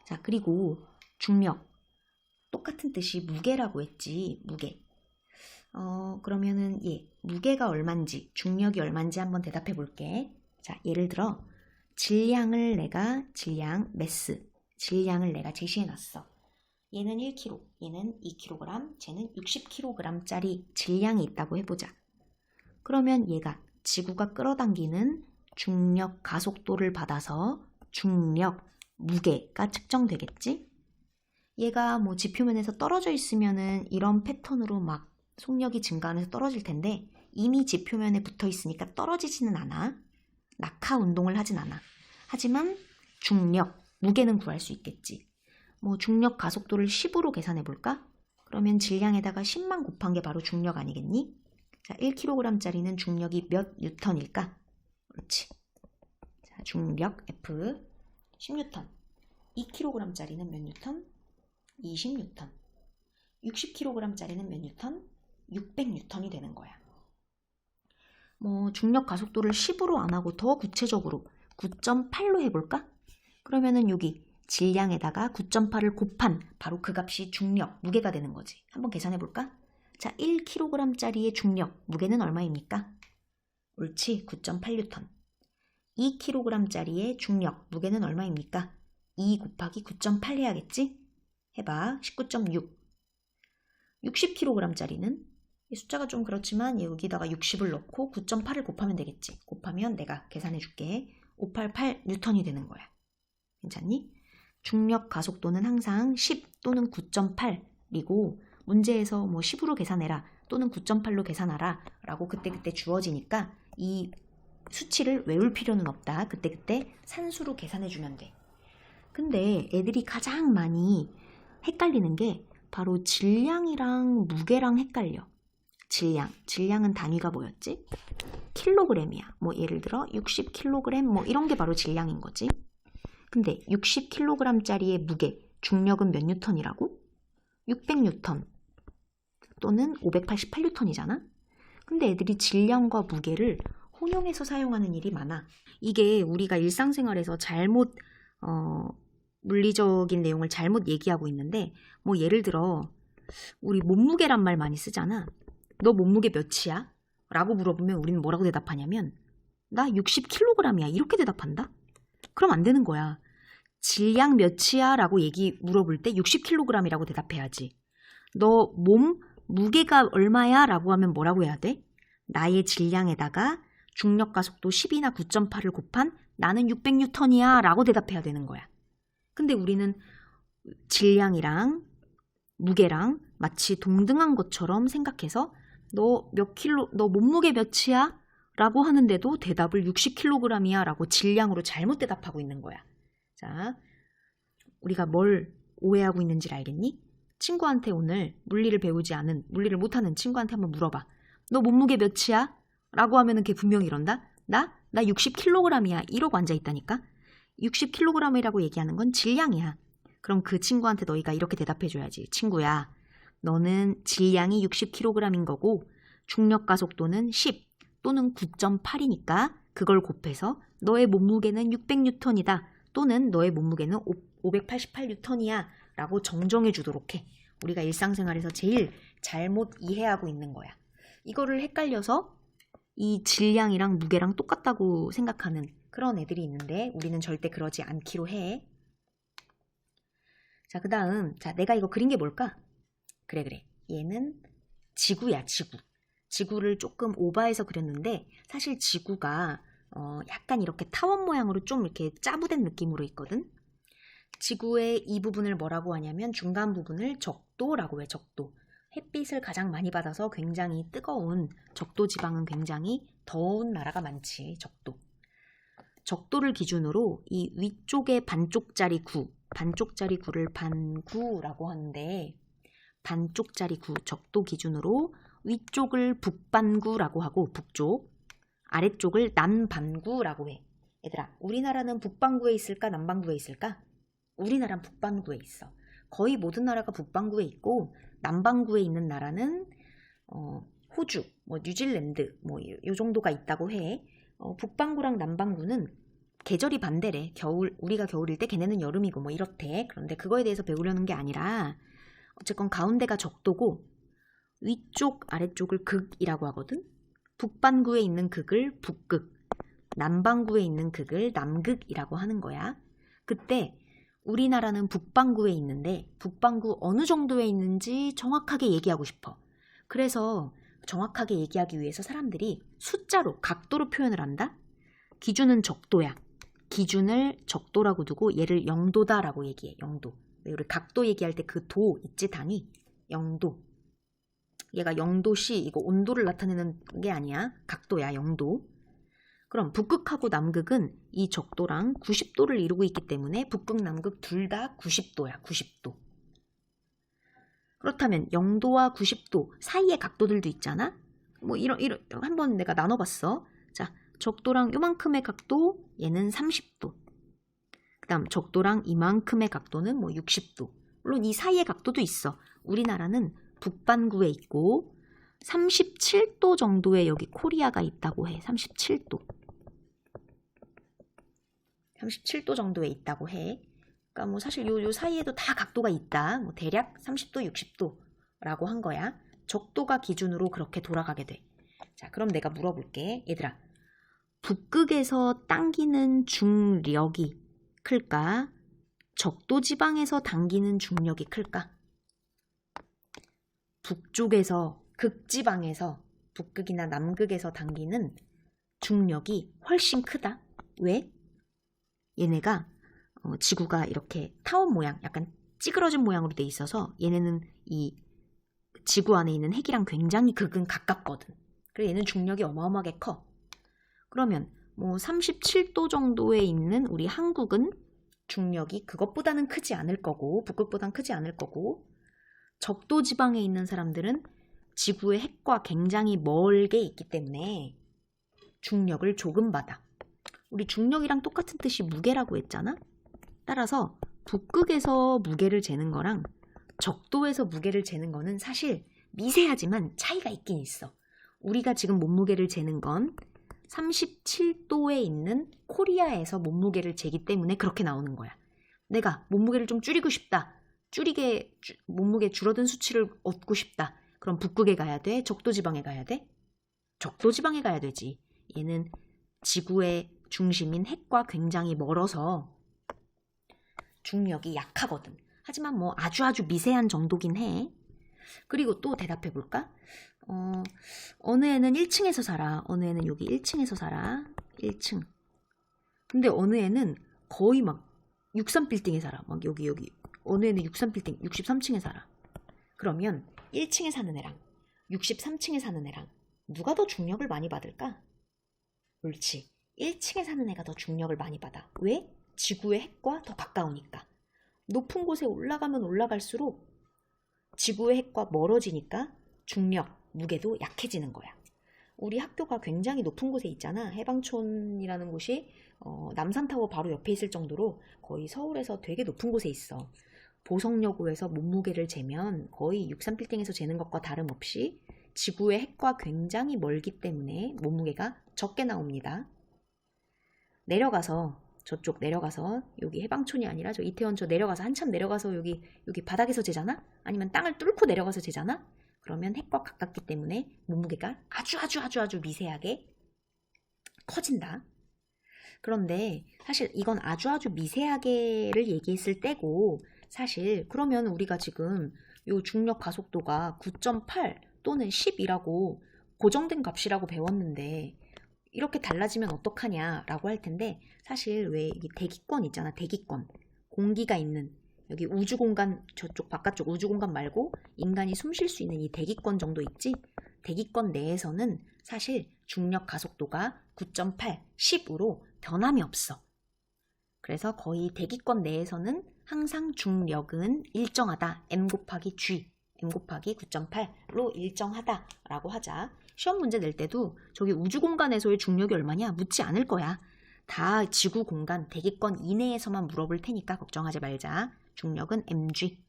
자, 그리고 중력 똑같은 뜻이 무게라고 했지. 무게. 그러면은 무게가 얼만지, 중력이 얼만지 한번 대답해 볼게. 자, 예를 들어 질량을 내가 질량을 내가 제시해 놨어. 얘는 1kg, 얘는 2kg, 쟤는 60kg짜리 질량이 있다고 해보자. 그러면 얘가 지구가 끌어당기는 중력 가속도를 받아서 중력, 무게가 측정되겠지? 얘가 뭐 지표면에서 떨어져 있으면은 이런 패턴으로 막 속력이 증가하면서 떨어질 텐데 이미 지표면에 붙어 있으니까 떨어지지는 않아. 낙하 운동을 하진 않아. 하지만 중력, 무게는 구할 수 있겠지. 뭐 중력 가속도를 10으로 계산해 볼까? 그러면 질량에다가 10만 곱한 게 바로 중력 아니겠니? 자, 1kg짜리는 중력이 몇 뉴턴일까? 그렇지. 자, 중력 F 10뉴턴. 2kg짜리는 몇 뉴턴? 20뉴턴. 60kg짜리는 몇 뉴턴? 600뉴턴이 되는 거야. 뭐 중력 가속도를 10으로 안 하고 더 구체적으로 9.8로 해볼까? 그러면은 여기 질량에다가 9.8을 곱한 바로 그 값이 중력, 무게가 되는 거지. 한번 계산해 볼까? 자, 1kg짜리의 중력, 무게는 얼마입니까? 옳지, 9.8뉴턴. 2kg짜리의 중력, 무게는 얼마입니까? 2 곱하기 9.8 해야겠지? 해봐, 19.6. 60kg짜리는 이 숫자가 좀 그렇지만 여기다가 60을 넣고 9.8을 곱하면 되겠지. 곱하면 내가 계산해 줄게. 588 뉴턴이 되는 거야. 괜찮니? 중력 가속도는 항상 10 또는 9.8이고 문제에서 뭐 10으로 계산해라 또는 9.8로 계산하라 라고 그때그때 주어지니까 이 수치를 외울 필요는 없다. 그때그때 산수로 계산해 주면 돼. 근데 애들이 가장 많이 헷갈리는 게 바로 질량이랑 무게랑 헷갈려. 질량은 단위가 뭐였지? 킬로그램이야. 뭐 예를 들어 60kg 뭐 이런 게 바로 질량인 거지. 근데 60kg짜리의 무게, 중력은 몇 뉴턴이라고? 600뉴턴 또는 588뉴턴이잖아? 근데 애들이 질량과 무게를 혼용해서 사용하는 일이 많아. 이게 우리가 일상생활에서 잘못 물리적인 내용을 잘못 얘기하고 있는데 뭐 예를 들어 우리 몸무게란 말 많이 쓰잖아. 너 몸무게 몇이야? 라고 물어보면 우리는 뭐라고 대답하냐면 나 60kg이야 이렇게 대답한다? 그럼 안 되는 거야. 질량 몇이야? 라고 물어볼 때 60kg이라고 대답해야지. 너 몸 무게가 얼마야? 라고 하면 뭐라고 해야 돼? 나의 질량에다가 중력 가속도 10이나 9.8을 곱한 나는 600뉴턴이야 라고 대답해야 되는 거야. 근데 우리는 질량이랑 무게랑 마치 동등한 것처럼 생각해서 너 몸무게 몇이야? 라고 하는데도 대답을 60kg이야 라고 질량으로 잘못 대답하고 있는 거야. 자, 우리가 뭘 오해하고 있는지 알겠니? 친구한테 오늘 물리를 못하는 친구한테 한번 물어봐. 너 몸무게 몇이야? 라고 하면은 걔 분명히 이런다? 나 60kg이야. 이러고 앉아있다니까? 60kg이라고 얘기하는 건 질량이야. 그럼 그 친구한테 너희가 이렇게 대답해줘야지. 친구야, 너는 질량이 60kg인 거고 중력 가속도는 10 또는 9.8이니까 그걸 곱해서 너의 몸무게는 600뉴턴이다 또는 너의 몸무게는 588뉴턴이야 라고 정정해 주도록 해. 우리가 일상생활에서 제일 잘못 이해하고 있는 거야. 이거를 헷갈려서 이 질량이랑 무게랑 똑같다고 생각하는 그런 애들이 있는데 우리는 절대 그러지 않기로 해. 자, 그 다음 내가 이거 그린 게 뭘까? 그래. 얘는 지구야, 지구. 지구를 조금 오버해서 그렸는데 사실 지구가 약간 이렇게 타원 모양으로 좀 이렇게 짜부된 느낌으로 있거든. 지구의 이 부분을 뭐라고 하냐면 중간 부분을 적도라고 해. 적도. 햇빛을 가장 많이 받아서 굉장히 뜨거운 적도 지방은 굉장히 더운 나라가 많지. 적도를 기준으로 이 위쪽의 반쪽짜리 구를 반구라고 하는데 반쪽짜리 구 적도 기준으로 위쪽을 북반구라고 하고 북쪽, 아래쪽을 남반구라고 해. 얘들아, 우리나라는 북반구에 있을까 남반구에 있을까? 우리나라는 북반구에 있어. 거의 모든 나라가 북반구에 있고 남반구에 있는 나라는 호주, 뭐 뉴질랜드 뭐 이 정도가 있다고 해. 북반구랑 남반구는 계절이 반대래. 우리가 겨울일 때 걔네는 여름이고 뭐 이렇대. 그런데 그거에 대해서 배우려는 게 아니라 어쨌건 가운데가 적도고 위쪽 아래쪽을 극이라고 하거든. 북반구에 있는 극을 북극, 남반구에 있는 극을 남극이라고 하는 거야. 그때 우리나라는 북반구에 있는데 북반구 어느 정도에 있는지 정확하게 얘기하고 싶어. 그래서 정확하게 얘기하기 위해서 사람들이 숫자로, 각도로 표현을 한다? 기준은 적도야. 기준을 적도라고 두고 얘를 0도다라고 얘기해. 0도. 우리 각도 얘기할 때 그 도 있지, 단위? 0도. 얘가 0도씨, 이거 온도를 나타내는 게 아니야. 각도야, 0도. 그럼 북극하고 남극은 이 적도랑 90도를 이루고 있기 때문에 북극, 남극 둘 다 90도야, 90도. 그렇다면 0도와 90도 사이의 각도들도 있잖아? 뭐 한번 내가 나눠봤어. 자, 적도랑 요만큼의 각도, 얘는 30도. 그 다음 적도랑 이만큼의 각도는 뭐 60도. 물론 이 사이의 각도도 있어. 우리나라는 북반구에 있고 37도 정도의 여기 코리아가 있다고 해. 37도. 37도 정도에 있다고 해. 그러니까 뭐 사실 요 사이에도 다 각도가 있다. 뭐 대략 30도, 60도라고 한 거야. 적도가 기준으로 그렇게 돌아가게 돼. 자, 그럼 내가 물어볼게. 얘들아, 북극에서 당기는 중력이 클까? 적도 지방에서 당기는 중력이 클까? 북쪽에서, 극지방에서, 북극이나 남극에서 당기는 중력이 훨씬 크다. 왜? 얘네가 지구가 이렇게 타원 모양, 약간 찌그러진 모양으로 돼 있어서 얘네는 이 지구 안에 있는 핵이랑 굉장히 극은 가깝거든. 그래서 얘는 중력이 어마어마하게 커. 그러면 뭐 37도 정도에 있는 우리 한국은 중력이 그것보다는 크지 않을 거고, 북극보다는 크지 않을 거고, 적도 지방에 있는 사람들은 지구의 핵과 굉장히 멀게 있기 때문에 중력을 조금 받아. 우리 중력이랑 똑같은 뜻이 무게라고 했잖아? 따라서 북극에서 무게를 재는 거랑 적도에서 무게를 재는 거는 사실 미세하지만 차이가 있긴 있어. 우리가 지금 몸무게를 재는 건 37도에 있는 코리아에서 몸무게를 재기 때문에 그렇게 나오는 거야. 내가 몸무게를 좀 줄이고 싶다. 몸무게 줄어든 수치를 얻고 싶다. 그럼 북극에 가야 돼? 적도지방에 가야 돼? 적도지방에 가야 되지. 얘는 지구의 중심인 핵과 굉장히 멀어서 중력이 약하거든. 하지만 뭐 아주 미세한 정도긴 해. 그리고 또 대답해 볼까? 어느 애는 1층에서 살아. 어느 애는 여기 1층에서 살아. 1층. 근데 어느 애는 거의 막 63빌딩에 살아. 막 여기. 어느 애는 63빌딩, 63층에 살아. 그러면 1층에 사는 애랑 63층에 사는 애랑 누가 더 중력을 많이 받을까? 옳지. 1층에 사는 애가 더 중력을 많이 받아. 왜? 지구의 핵과 더 가까우니까. 높은 곳에 올라가면 올라갈수록 지구의 핵과 멀어지니까 중력, 무게도 약해지는 거야. 우리 학교가 굉장히 높은 곳에 있잖아. 해방촌이라는 곳이 남산타워 바로 옆에 있을 정도로 거의 서울에서 되게 높은 곳에 있어. 보성여고에서 몸무게를 재면 거의 63빌딩에서 재는 것과 다름없이 지구의 핵과 굉장히 멀기 때문에 몸무게가 적게 나옵니다. 저쪽 내려가서 여기 해방촌이 아니라 저 이태원 저 내려가서 한참 내려가서 여기 바닥에서 재잖아? 아니면 땅을 뚫고 내려가서 재잖아? 그러면 핵과 가깝기 때문에 몸무게가 아주 미세하게 커진다. 그런데 사실 이건 아주 미세하게를 얘기했을 때고, 사실 그러면 우리가 지금 요 중력 가속도가 9.8 또는 10이라고 고정된 값이라고 배웠는데 이렇게 달라지면 어떡하냐라고 할 텐데, 사실 왜 이 대기권 있잖아. 대기권. 공기가 있는 여기 우주공간, 저쪽 바깥쪽 우주공간 말고 인간이 숨 쉴 수 있는 이 대기권 정도 있지? 대기권 내에서는 사실 중력 가속도가 9.8, 10으로 변함이 없어. 그래서 거의 대기권 내에서는 항상 중력은 일정하다. m 곱하기 g, m 곱하기 9.8로 일정하다라고 하자. 시험 문제 낼 때도 저기 우주공간에서의 중력이 얼마냐 묻지 않을 거야. 다 지구 공간, 대기권 이내에서만 물어볼 테니까 걱정하지 말자. 중력은 mg.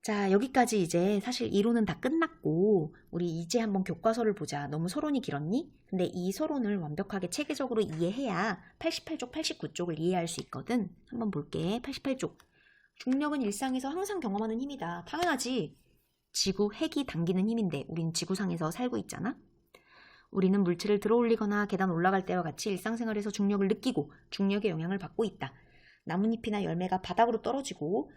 자, 여기까지 이제 사실 이론은 다 끝났고 우리 이제 한번 교과서를 보자. 너무 서론이 길었니? 근데 이 서론을 완벽하게 체계적으로 이해해야 88쪽, 89쪽을 이해할 수 있거든. 한번 볼게. 88쪽. 중력은 일상에서 항상 경험하는 힘이다. 당연하지. 지구 핵이 당기는 힘인데 우린 지구상에서 살고 있잖아. 우리는 물체를 들어올리거나 계단 올라갈 때와 같이 일상생활에서 중력을 느끼고 중력의 영향을 받고 있다. 나뭇잎이나 열매가 바닥으로 떨어지고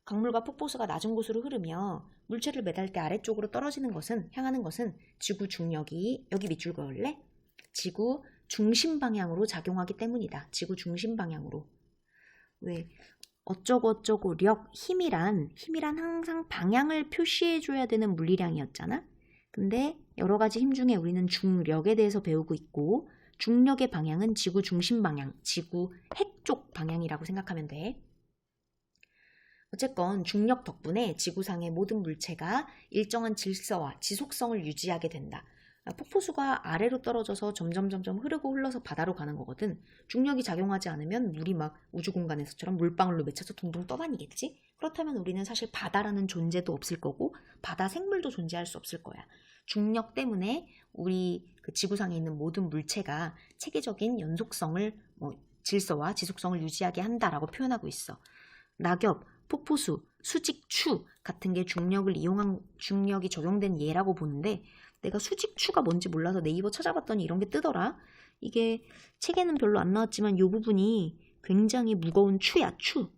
강물과 폭포수가 낮은 곳으로 흐르며 물체를 매달 때 아래쪽으로 떨어지는 것은 향하는 것은 지구 중력이 여기 밑줄 그을래? 지구 중심 방향으로 작용하기 때문이다. 지구 중심 방향으로. 왜 어쩌고 힘이란 항상 방향을 표시해줘야 되는 물리량이었잖아. 근데 여러 가지 힘 중에 우리는 중력에 대해서 배우고 있고 중력의 방향은 지구 중심 방향, 지구 핵 쪽 방향이라고 생각하면 돼. 어쨌건 중력 덕분에 지구상의 모든 물체가 일정한 질서와 지속성을 유지하게 된다. 폭포수가 아래로 떨어져서 점점 흐르고 흘러서 바다로 가는 거거든. 중력이 작용하지 않으면 물이 막 우주 공간에서처럼 물방울로 맺혀서 둥둥 떠다니겠지? 그렇다면 우리는 사실 바다라는 존재도 없을 거고 바다 생물도 존재할 수 없을 거야. 중력 때문에 우리 그 지구상에 있는 모든 물체가 체계적인 연속성을 질서와 지속성을 유지하게 한다라고 표현하고 있어. 낙엽, 폭포수, 수직, 추 같은 게 중력이 적용된 예라고 보는데 내가 수직, 추가 뭔지 몰라서 네이버 찾아봤더니 이런 게 뜨더라. 이게 책에는 별로 안 나왔지만 이 부분이 굉장히 무거운 추야, 추.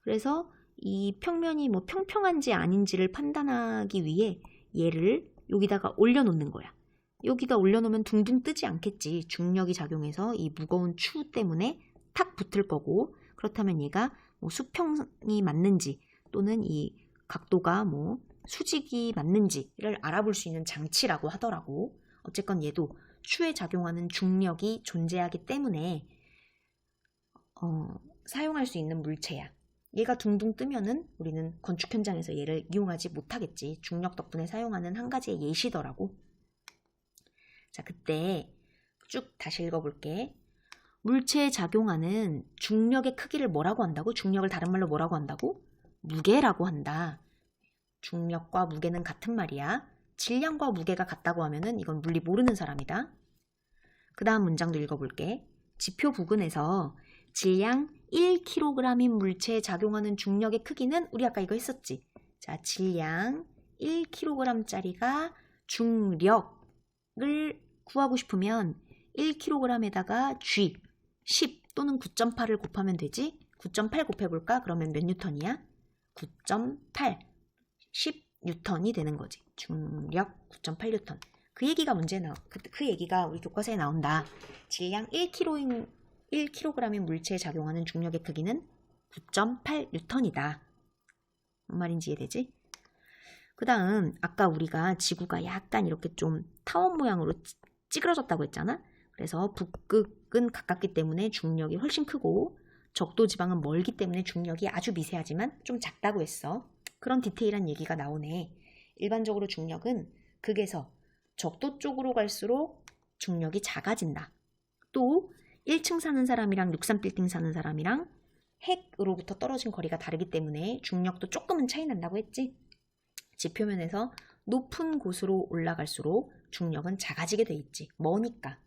그래서 이 평면이 평평한지 아닌지를 판단하기 위해 얘를 여기다가 올려놓는 거야. 여기다 올려놓으면 둥둥 뜨지 않겠지. 중력이 작용해서 이 무거운 추 때문에 탁 붙을 거고 그렇다면 얘가 수평이 맞는지 또는 이 각도가 수직이 맞는지를 알아볼 수 있는 장치라고 하더라고. 어쨌건 얘도 추에 작용하는 중력이 존재하기 때문에 사용할 수 있는 물체야. 얘가 둥둥 뜨면은 우리는 건축 현장에서 얘를 이용하지 못하겠지. 중력 덕분에 사용하는 한 가지의 예시더라고. 자, 그때 쭉 다시 읽어볼게. 물체에 작용하는 중력의 크기를 뭐라고 한다고? 중력을 다른 말로 뭐라고 한다고? 무게라고 한다. 중력과 무게는 같은 말이야. 질량과 무게가 같다고 하면은 이건 물리 모르는 사람이다. 그 다음 문장도 읽어볼게. 지표 부근에서 질량 1kg인 물체에 작용하는 중력의 크기는 우리 아까 이거 했었지. 자, 질량 1kg짜리가 중력을 구하고 싶으면 1kg에다가 G 10 또는 9.8을 곱하면 되지. 9.8 곱해볼까? 그러면 몇 뉴턴이야? 9.8 10뉴턴이 되는 거지. 중력 9.8뉴턴. 그 얘기가 그 얘기가 우리 교과서에 나온다. 질량 1kg인 물체에 작용하는 중력의 크기는 9.8뉴턴이다. 뭔 말인지 이해되지? 그 다음 아까 우리가 지구가 약간 이렇게 좀 타원 모양으로 찌그러졌다고 했잖아. 그래서 북극은 가깝기 때문에 중력이 훨씬 크고 적도 지방은 멀기 때문에 중력이 아주 미세하지만 좀 작다고 했어. 그런 디테일한 얘기가 나오네. 일반적으로 중력은 극에서 적도 쪽으로 갈수록 중력이 작아진다. 또 1층 사는 사람이랑 63빌딩 사는 사람이랑 핵으로부터 떨어진 거리가 다르기 때문에 중력도 조금은 차이 난다고 했지. 지표면에서 높은 곳으로 올라갈수록 중력은 작아지게 돼 있지. 머니까.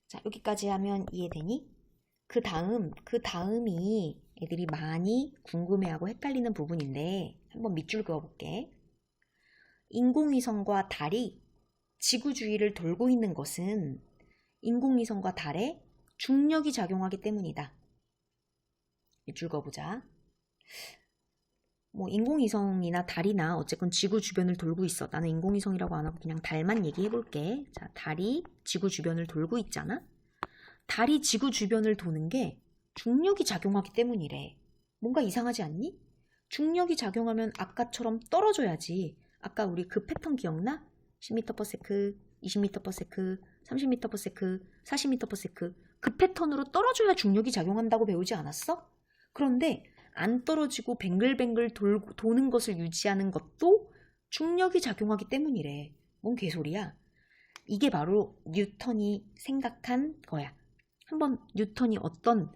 자, 여기까지 하면 이해되니? 그 다음이 애들이 많이 궁금해하고 헷갈리는 부분인데 한번 밑줄 그어볼게. 인공위성과 달이 지구 주위를 돌고 있는 것은 인공위성과 달에 중력이 작용하기 때문이다. 밑줄 그어보자. 인공위성이나 달이나 어쨌건 지구 주변을 돌고 있어. 나는 인공위성이라고 안 하고 그냥 달만 얘기해볼게. 자, 달이 지구 주변을 돌고 있잖아. 달이 지구 주변을 도는 게 중력이 작용하기 때문이래. 뭔가 이상하지 않니? 중력이 작용하면 아까처럼 떨어져야지. 아까 우리 그 패턴 기억나? 10m/s, 20m/s, 30m/s, 40m/s 그 패턴으로 떨어져야 중력이 작용한다고 배우지 않았어? 그런데 안 떨어지고 뱅글뱅글 도는 것을 유지하는 것도 중력이 작용하기 때문이래. 뭔 개소리야? 이게 바로 뉴턴이 생각한 거야. 한번 뉴턴이 어떤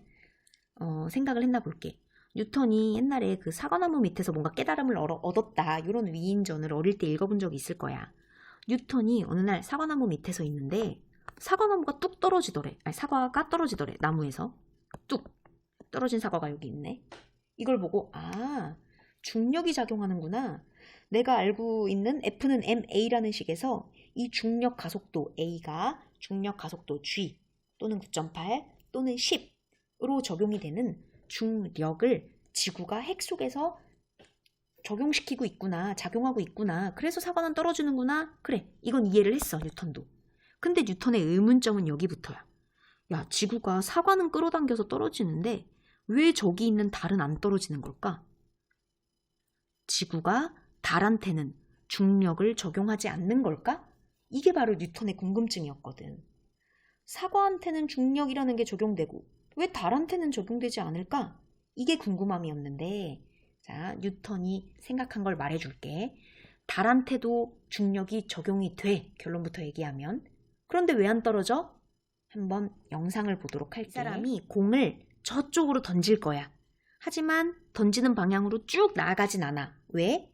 생각을 했나 볼게. 뉴턴이 옛날에 그 사과나무 밑에서 뭔가 깨달음을 얻었다. 이런 위인전을 어릴 때 읽어본 적이 있을 거야. 뉴턴이 어느 날 사과나무 밑에서 있는데 사과나무가 뚝 떨어지더래. 아니, 사과가 떨어지더래. 나무에서. 뚝 떨어진 사과가 여기 있네. 이걸 보고 중력이 작용하는구나. 내가 알고 있는 F는 ma라는 식에서 이 중력 가속도 A가 중력 가속도 G 또는 9.8 또는 10 적용이 되는 중력을 지구가 핵 속에서 적용시키고 있구나, 작용하고 있구나. 그래서 사과는 떨어지는구나. 그래, 이건 이해를 했어, 뉴턴도. 근데 뉴턴의 의문점은 여기부터야. 야, 지구가 사과는 끌어당겨서 떨어지는데 왜 저기 있는 달은 안 떨어지는 걸까? 지구가 달한테는 중력을 적용하지 않는 걸까? 이게 바로 뉴턴의 궁금증이었거든. 사과한테는 중력이라는 게 적용되고 왜 달한테는 적용되지 않을까? 이게 궁금함이었는데, 자, 뉴턴이 생각한 걸 말해줄게. 달한테도 중력이 적용이 돼, 결론부터 얘기하면. 그런데 왜 안 떨어져? 한번 영상을 보도록 할게. 이 사람이 공을 저쪽으로 던질 거야. 하지만 던지는 방향으로 쭉 나아가진 않아. 왜?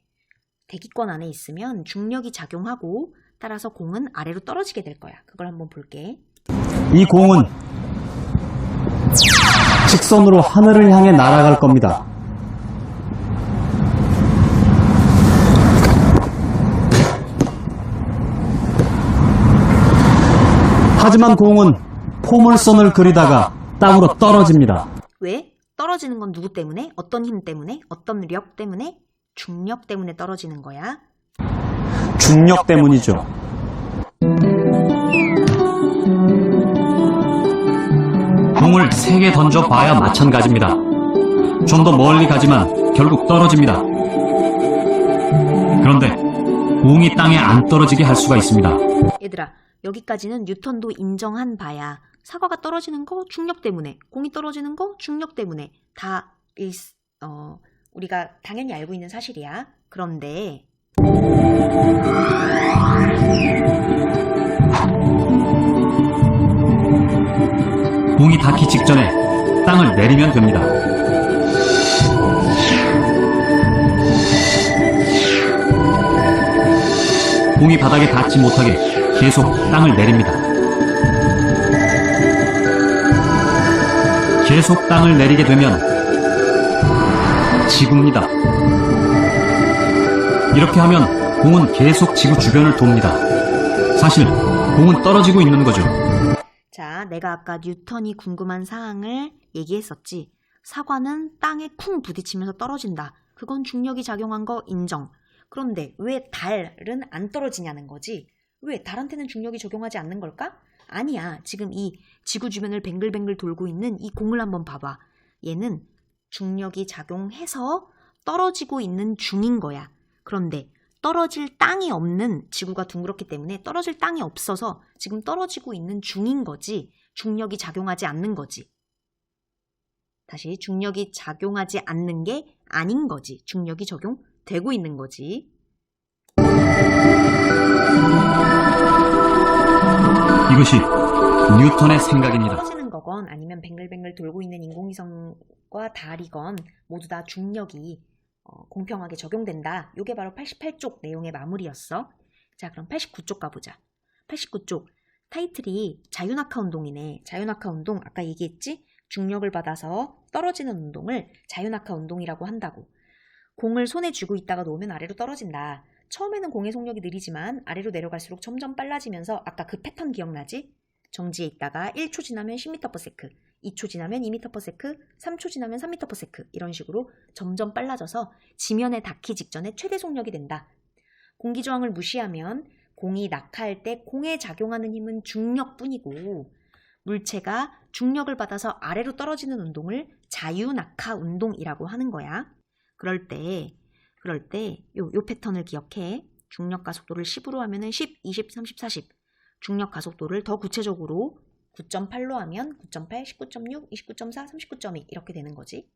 대기권 안에 있으면 중력이 작용하고 따라서 공은 아래로 떨어지게 될 거야. 그걸 한번 볼게. 이 공은 직선으로 하늘을 향해 날아갈 겁니다. 하지만 공은 포물선을 그리다가 땅으로 떨어집니다. 왜? 떨어지는 건 누구 때문에? 어떤 힘 때문에? 어떤 력 때문에? 중력 때문에 떨어지는 거야. 중력 때문이죠. 공을 3개 던져봐야 마찬가지입니다. 좀 더 멀리 가지만 결국 떨어집니다. 그런데 공이 땅에 안 떨어지게 할 수가 있습니다. 얘들아, 여기까지는 뉴턴도 인정한 바야. 사과가 떨어지는 거 중력 때문에, 공이 떨어지는 거 중력 때문에 다 우리가 당연히 알고 있는 사실이야. 그런데 공이 닿기 직전에 땅을 내리면 됩니다. 공이 바닥에 닿지 못하게 계속 땅을 내립니다. 계속 땅을 내리게 되면 지구입니다. 이렇게 하면 공은 계속 지구 주변을 돕니다. 사실 공은 떨어지고 있는 거죠. 자, 내가 아까 뉴턴이 궁금한 사항을 얘기했었지. 사과는 땅에 쿵 부딪히면서 떨어진다. 그건 중력이 작용한 거 인정. 그런데 왜 달은 안 떨어지냐는 거지. 왜 달한테는 중력이 적용하지 않는 걸까? 아니야. 지금 이 지구 주변을 뱅글뱅글 돌고 있는 이 공을 한번 봐봐. 얘는 중력이 작용해서 떨어지고 있는 중인 거야. 그런데 떨어질 땅이 없는, 지구가 둥그렇기 때문에 떨어질 땅이 없어서 지금 떨어지고 있는 중인 거지, 중력이 작용하지 않는 거지. 다시, 중력이 작용하지 않는 게 아닌 거지. 중력이 적용되고 있는 거지. 이것이 뉴턴의 생각입니다. 떨어지는 거건 아니면 뱅글뱅글 돌고 있는 인공위성과 달이건 모두 다 중력이 공평하게 적용된다. 이게 바로 88쪽 내용의 마무리였어. 자, 그럼 89쪽 가보자. 89쪽 타이틀이 자유낙하 운동이네. 자유낙하 운동, 아까 얘기했지? 중력을 받아서 떨어지는 운동을 자유낙하 운동이라고 한다고. 공을 손에 쥐고 있다가 놓으면 아래로 떨어진다. 처음에는 공의 속력이 느리지만 아래로 내려갈수록 점점 빨라지면서, 아까 그 패턴 기억나지? 정지에 있다가 1초 지나면 10m/s, 2초 지나면 2m/s, 3초 지나면 3m/s, 이런 식으로 점점 빨라져서 지면에 닿기 직전에 최대 속력이 된다. 공기저항을 무시하면 공이 낙하할 때 공에 작용하는 힘은 중력뿐이고, 물체가 중력을 받아서 아래로 떨어지는 운동을 자유낙하 운동이라고 하는 거야. 그럴 때 요 패턴을 기억해. 중력 가속도를 10으로 하면은 10, 20, 30, 40. 중력 가속도를 더 구체적으로 9.8로 하면 9.8, 19.6, 29.4, 39.2 이렇게 되는 거지.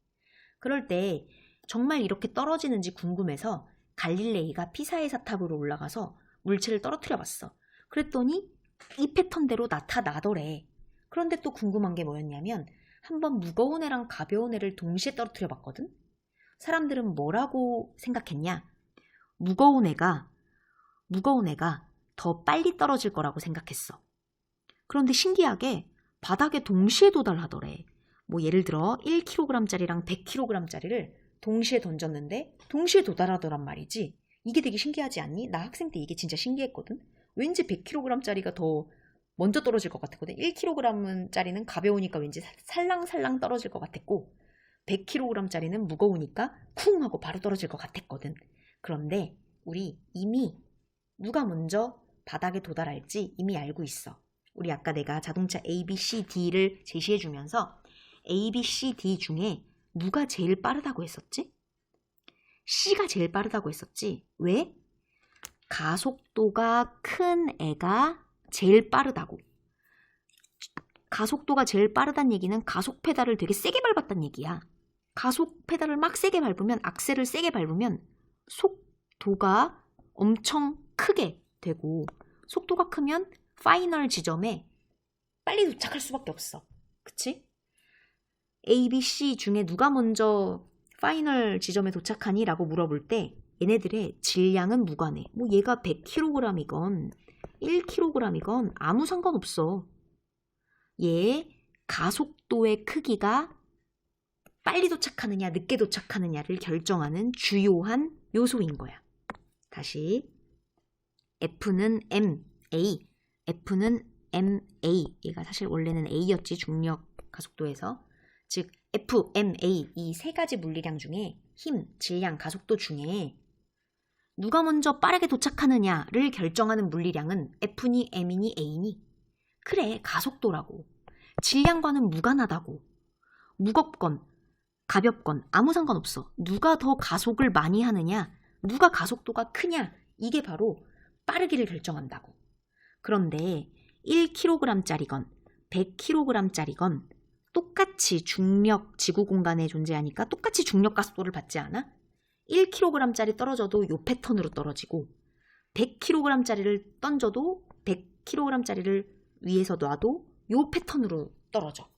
그럴 때 정말 이렇게 떨어지는지 궁금해서 갈릴레이가 피사의 사탑으로 올라가서 물체를 떨어뜨려 봤어. 그랬더니 이 패턴대로 나타나더래. 그런데 또 궁금한 게 뭐였냐면, 한번 무거운 애랑 가벼운 애를 동시에 떨어뜨려 봤거든? 사람들은 뭐라고 생각했냐? 무거운 애가 더 빨리 떨어질 거라고 생각했어. 그런데 신기하게 바닥에 동시에 도달하더래. 뭐 예를 들어 1kg짜리랑 100kg짜리를 동시에 던졌는데 동시에 도달하더란 말이지. 이게 되게 신기하지 않니? 나 학생 때 이게 진짜 신기했거든. 왠지 100kg짜리가 더 먼저 떨어질 것 같았거든. 1kg짜리는 가벼우니까 왠지 살랑살랑 떨어질 것 같았고 100kg짜리는 무거우니까 쿵 하고 바로 떨어질 것 같았거든. 그런데 우리 이미 누가 먼저 바닥에 도달할지 이미 알고 있어. 우리 아까 내가 자동차 A, B, C, D를 제시해주면서 A, B, C, D 중에 누가 제일 빠르다고 했었지? C가 제일 빠르다고 했었지. 왜? 가속도가 큰 애가 제일 빠르다고. 가속도가 제일 빠르다는 얘기는 가속 페달을 되게 세게 밟았다는 얘기야. 가속 페달을 막 세게 밟으면, 악셀을 세게 밟으면 속도가 엄청 크게 되고, 속도가 크면 파이널 지점에 빨리 도착할 수밖에 없어. 그치? A, B, C 중에 누가 먼저 파이널 지점에 도착하니? 라고 물어볼 때 얘네들의 질량은 무관해. 뭐 얘가 100kg이건 1kg이건 아무 상관없어. 얘의 가속도의 크기가 빨리 도착하느냐 늦게 도착하느냐를 결정하는 주요한 요소인 거야. 다시 F는 MA, F는 MA. 얘가 사실 원래는 A였지, 중력 가속도에서. 즉 F, MA 이 세 가지 물리량 중에 힘, 질량, 가속도 중에 누가 먼저 빠르게 도착하느냐를 결정하는 물리량은 F니 M이니 A니? 그래, 가속도라고. 질량과는 무관하다고. 무겁건 가볍건 아무 상관없어. 누가 더 가속을 많이 하느냐, 누가 가속도가 크냐, 이게 바로 빠르기를 결정한다고. 그런데 1kg짜리건 100kg짜리건 똑같이 중력 지구 공간에 존재하니까 똑같이 중력 가속도를 받지 않아? 1kg짜리 떨어져도 요 패턴으로 떨어지고 100kg짜리를 던져도 100kg짜리를 위에서 놔도 요 패턴으로 떨어져.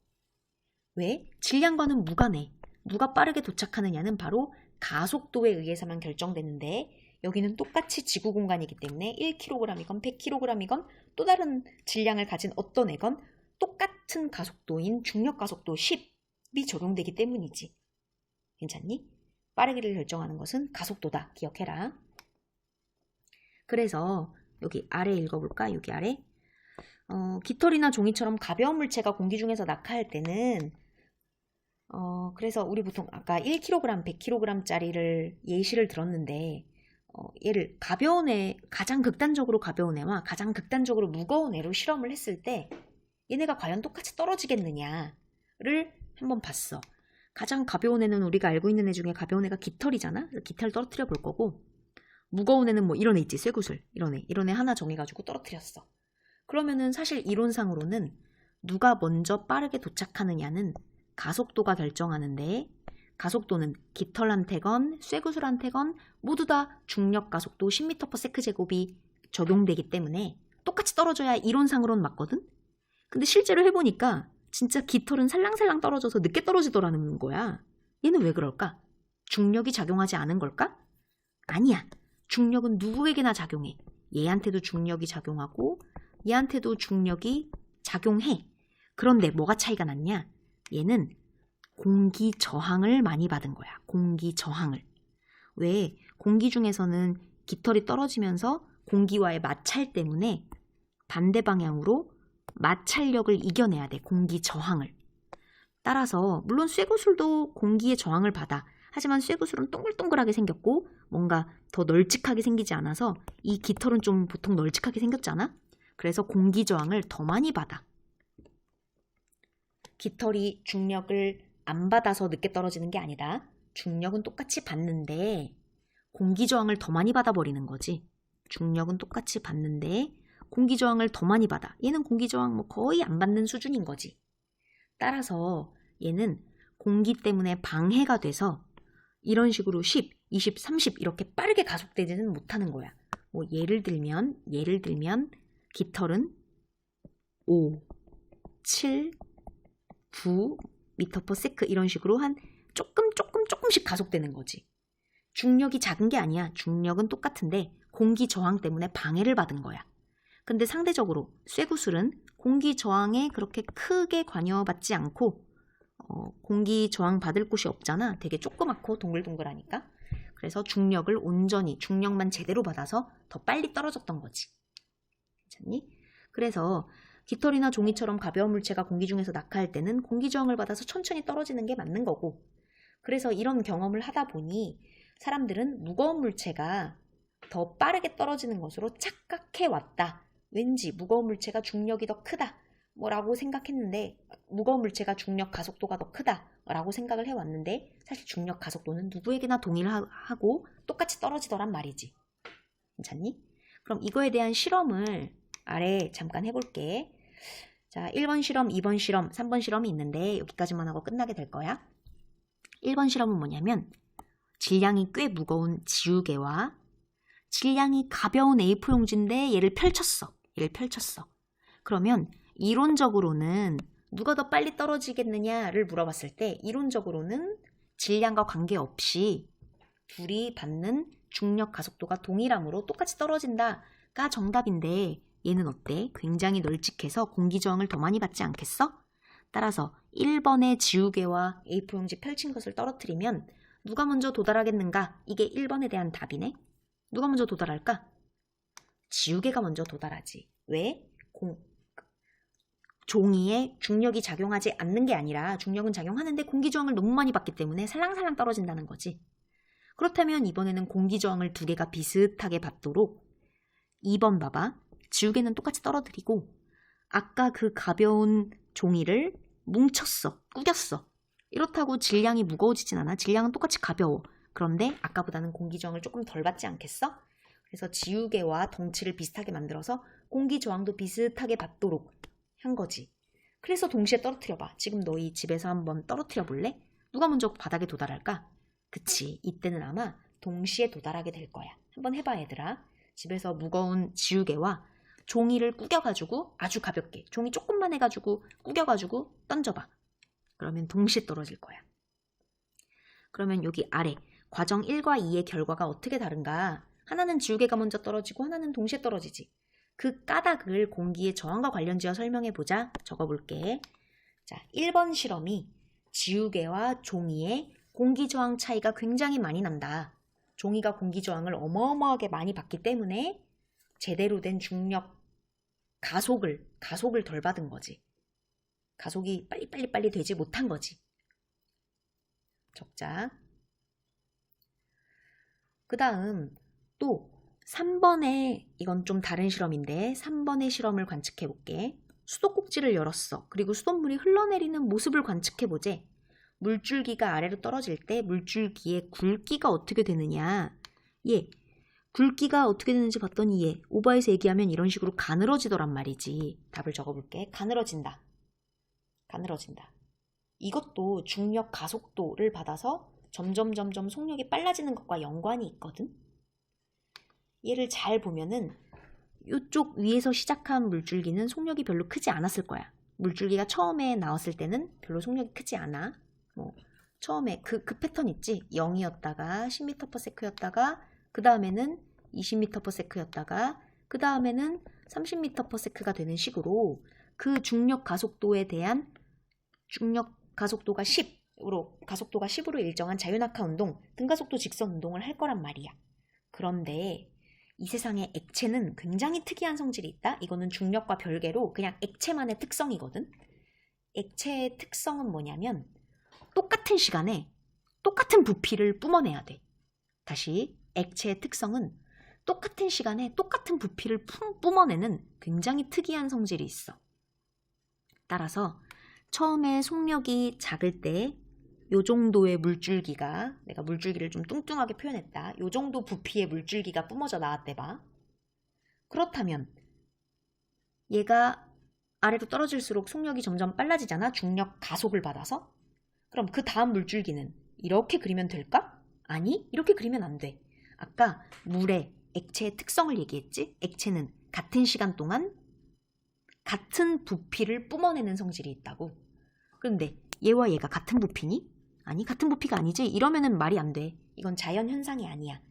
왜? 질량과는 무관해. 누가 빠르게 도착하느냐는 바로 가속도에 의해서만 결정되는데 여기는 똑같이 지구 공간이기 때문에 1kg이건 100kg이건 또 다른 질량을 가진 어떤 애건 똑같은 가속도인 중력 가속도 10이 적용되기 때문이지. 괜찮니? 빠르기를 결정하는 것은 가속도다. 기억해라. 그래서 여기 아래 읽어볼까? 여기 아래. 깃털이나 종이처럼 가벼운 물체가 공기 중에서 낙하할 때는 그래서 우리 보통 아까 1kg, 100kg짜리를 예시를 들었는데 얘를 가벼운 애, 가장 극단적으로 가벼운 애와 가장 극단적으로 무거운 애로 실험을 했을 때 얘네가 과연 똑같이 떨어지겠느냐를 한번 봤어. 가장 가벼운 애는 우리가 알고 있는 애 중에 가벼운 애가 깃털이잖아. 그래서 깃털 떨어뜨려 볼 거고 무거운 애는 뭐 이런 애 있지, 쇠구슬. 이런 애 하나 정해가지고 떨어뜨렸어. 그러면은 사실 이론상으로는 누가 먼저 빠르게 도착하느냐는 가속도가 결정하는데 가속도는 깃털한테건 쇠구슬한테건 모두 다 중력 가속도 10m/s 제곱이 적용되기 때문에 똑같이 떨어져야 이론상으로는 맞거든? 근데 실제로 해보니까 진짜 깃털은 살랑살랑 떨어져서 늦게 떨어지더라는 거야. 얘는 왜 그럴까? 중력이 작용하지 않은 걸까? 아니야. 중력은 누구에게나 작용해. 얘한테도 중력이 작용하고 얘한테도 중력이 작용해. 그런데 뭐가 차이가 났냐? 얘는 공기 저항을 많이 받은 거야. 공기 저항을. 왜? 공기 중에서는 깃털이 떨어지면서 공기와의 마찰 때문에 반대 방향으로 마찰력을 이겨내야 돼. 공기 저항을. 따라서 물론 쇠구슬도 공기의 저항을 받아. 하지만 쇠구슬은 동글동글하게 생겼고 뭔가 더 널찍하게 생기지 않아서 이 깃털은 좀 보통 널찍하게 생겼잖아? 그래서 공기 저항을 더 많이 받아. 깃털이 중력을 안 받아서 늦게 떨어지는 게 아니라 중력은 똑같이 받는데 공기 저항을 더 많이 받아버리는 거지. 중력은 똑같이 받는데 공기 저항을 더 많이 받아. 얘는 공기 저항 뭐 거의 안 받는 수준인 거지. 따라서 얘는 공기 때문에 방해가 돼서 이런 식으로 10, 20, 30 이렇게 빠르게 가속되지는 못하는 거야. 뭐 예를 들면 깃털은 5, 7, 9 m/s 이런 식으로 한 조금씩 가속되는 거지. 중력이 작은 게 아니야. 중력은 똑같은데 공기 저항 때문에 방해를 받은 거야. 근데 상대적으로 쇠구슬은 공기 저항에 그렇게 크게 관여받지 않고 공기 저항 받을 곳이 없잖아. 되게 조그맣고 동글동글하니까. 그래서 중력을 온전히 중력만 제대로 받아서 더 빨리 떨어졌던 거지. 괜찮니? 그래서 깃털이나 종이처럼 가벼운 물체가 공기 중에서 낙하할 때는 공기 저항을 받아서 천천히 떨어지는 게 맞는 거고, 그래서 이런 경험을 하다 보니 사람들은 무거운 물체가 더 빠르게 떨어지는 것으로 착각해 왔다. 왠지 무거운 물체가 중력이 더 크다 뭐라고 생각했는데, 무거운 물체가 중력 가속도가 더 크다 라고 생각을 해왔는데, 사실 중력 가속도는 누구에게나 동일하고 똑같이 떨어지더란 말이지. 괜찮니? 그럼 이거에 대한 실험을 아래 잠깐 해볼게. 자, 1번 실험, 2번 실험, 3번 실험이 있는데 여기까지만 하고 끝나게 될 거야. 1번 실험은 뭐냐면, 질량이 꽤 무거운 지우개와 질량이 가벼운 A4 용지인데 얘를 펼쳤어. 그러면 이론적으로는 누가 더 빨리 떨어지겠느냐를 물어봤을 때, 이론적으로는 질량과 관계없이 둘이 받는 중력 가속도가 동일하므로 똑같이 떨어진다가 정답인데, 얘는 어때? 굉장히 널찍해서 공기 저항을 더 많이 받지 않겠어? 따라서 1번의 지우개와 A4 용지 펼친 것을 떨어뜨리면 누가 먼저 도달하겠는가? 이게 1번에 대한 답이네. 누가 먼저 도달할까? 지우개가 먼저 도달하지. 왜? 종이에 중력이 작용하지 않는 게 아니라 중력은 작용하는데 공기 저항을 너무 많이 받기 때문에 살랑살랑 떨어진다는 거지. 그렇다면 이번에는 공기 저항을 두 개가 비슷하게 받도록 2번 봐봐. 지우개는 똑같이 떨어뜨리고 아까 그 가벼운 종이를 뭉쳤어. 구겼어. 이렇다고 질량이 무거워지진 않아. 질량은 똑같이 가벼워. 그런데 아까보다는 공기 저항을 조금 덜 받지 않겠어? 그래서 지우개와 덩치를 비슷하게 만들어서 공기 저항도 비슷하게 받도록 한 거지. 그래서 동시에 떨어뜨려봐. 지금 너희 집에서 한번 떨어뜨려 볼래? 누가 먼저 바닥에 도달할까? 그치. 이때는 아마 동시에 도달하게 될 거야. 한번 해봐, 얘들아. 집에서 무거운 지우개와 종이를 구겨가지고 아주 가볍게, 종이 조금만 해가지고 구겨가지고 던져봐. 그러면 동시에 떨어질 거야. 그러면 여기 아래 과정 1과 2의 결과가 어떻게 다른가? 하나는 지우개가 먼저 떨어지고 하나는 동시에 떨어지지. 그 까닭을 공기의 저항과 관련지어 설명해보자. 적어볼게. 자, 1번 실험이 지우개와 종이의 공기 저항 차이가 굉장히 많이 난다. 종이가 공기 저항을 어마어마하게 많이 받기 때문에 제대로 된 중력 가속을 덜 받은 거지. 가속이 빨리 되지 못한 거지. 적자. 그 다음 또 3번에, 이건 좀 다른 실험인데 3번의 실험을 관측해 볼게. 수도꼭지를 열었어. 그리고 수돗물이 흘러내리는 모습을 관측해 보재. 물줄기가 아래로 떨어질 때 물줄기의 굵기가 어떻게 되느냐. 굵기가 어떻게 되는지 봤더니 오버해서 얘기하면 이런 식으로 가늘어지더란 말이지. 답을 적어볼게. 가늘어진다. 이것도 중력 가속도를 받아서 점점 속력이 빨라지는 것과 연관이 있거든. 얘를 잘 보면은 이쪽 위에서 시작한 물줄기는 속력이 별로 크지 않았을 거야. 물줄기가 처음에 나왔을 때는 별로 속력이 크지 않아. 처음에 그 패턴 있지? 0이었다가 10m/s였다가 그 다음에는 20m/s였다가 그 다음에는 30m/s가 되는 식으로 그 중력 가속도에 대한 중력 가속도가 10으로 일정한 자유낙하 운동, 등가속도 직선 운동을 할 거란 말이야. 그런데 이 세상에 액체는 굉장히 특이한 성질이 있다. 이거는 중력과 별개로 그냥 액체만의 특성이거든. 액체의 특성은 뭐냐면 똑같은 시간에 똑같은 부피를 뿜어내야 돼. 다시, 액체의 특성은 똑같은 시간에 똑같은 부피를 뿜어내는 굉장히 특이한 성질이 있어. 따라서 처음에 속력이 작을 때 요 정도의 물줄기가, 내가 물줄기를 좀 뚱뚱하게 표현했다. 요 정도 부피의 물줄기가 뿜어져 나왔대 봐. 그렇다면 얘가 아래로 떨어질수록 속력이 점점 빨라지잖아. 중력 가속을 받아서. 그럼 그 다음 물줄기는 이렇게 그리면 될까? 아니, 이렇게 그리면 안 돼. 아까 물의 액체의 특성을 얘기했지? 액체는 같은 시간 동안 같은 부피를 뿜어내는 성질이 있다고. 그런데 얘와 얘가 같은 부피니? 아니, 같은 부피가 아니지? 이러면은 말이 안 돼. 이건 자연 현상이 아니야.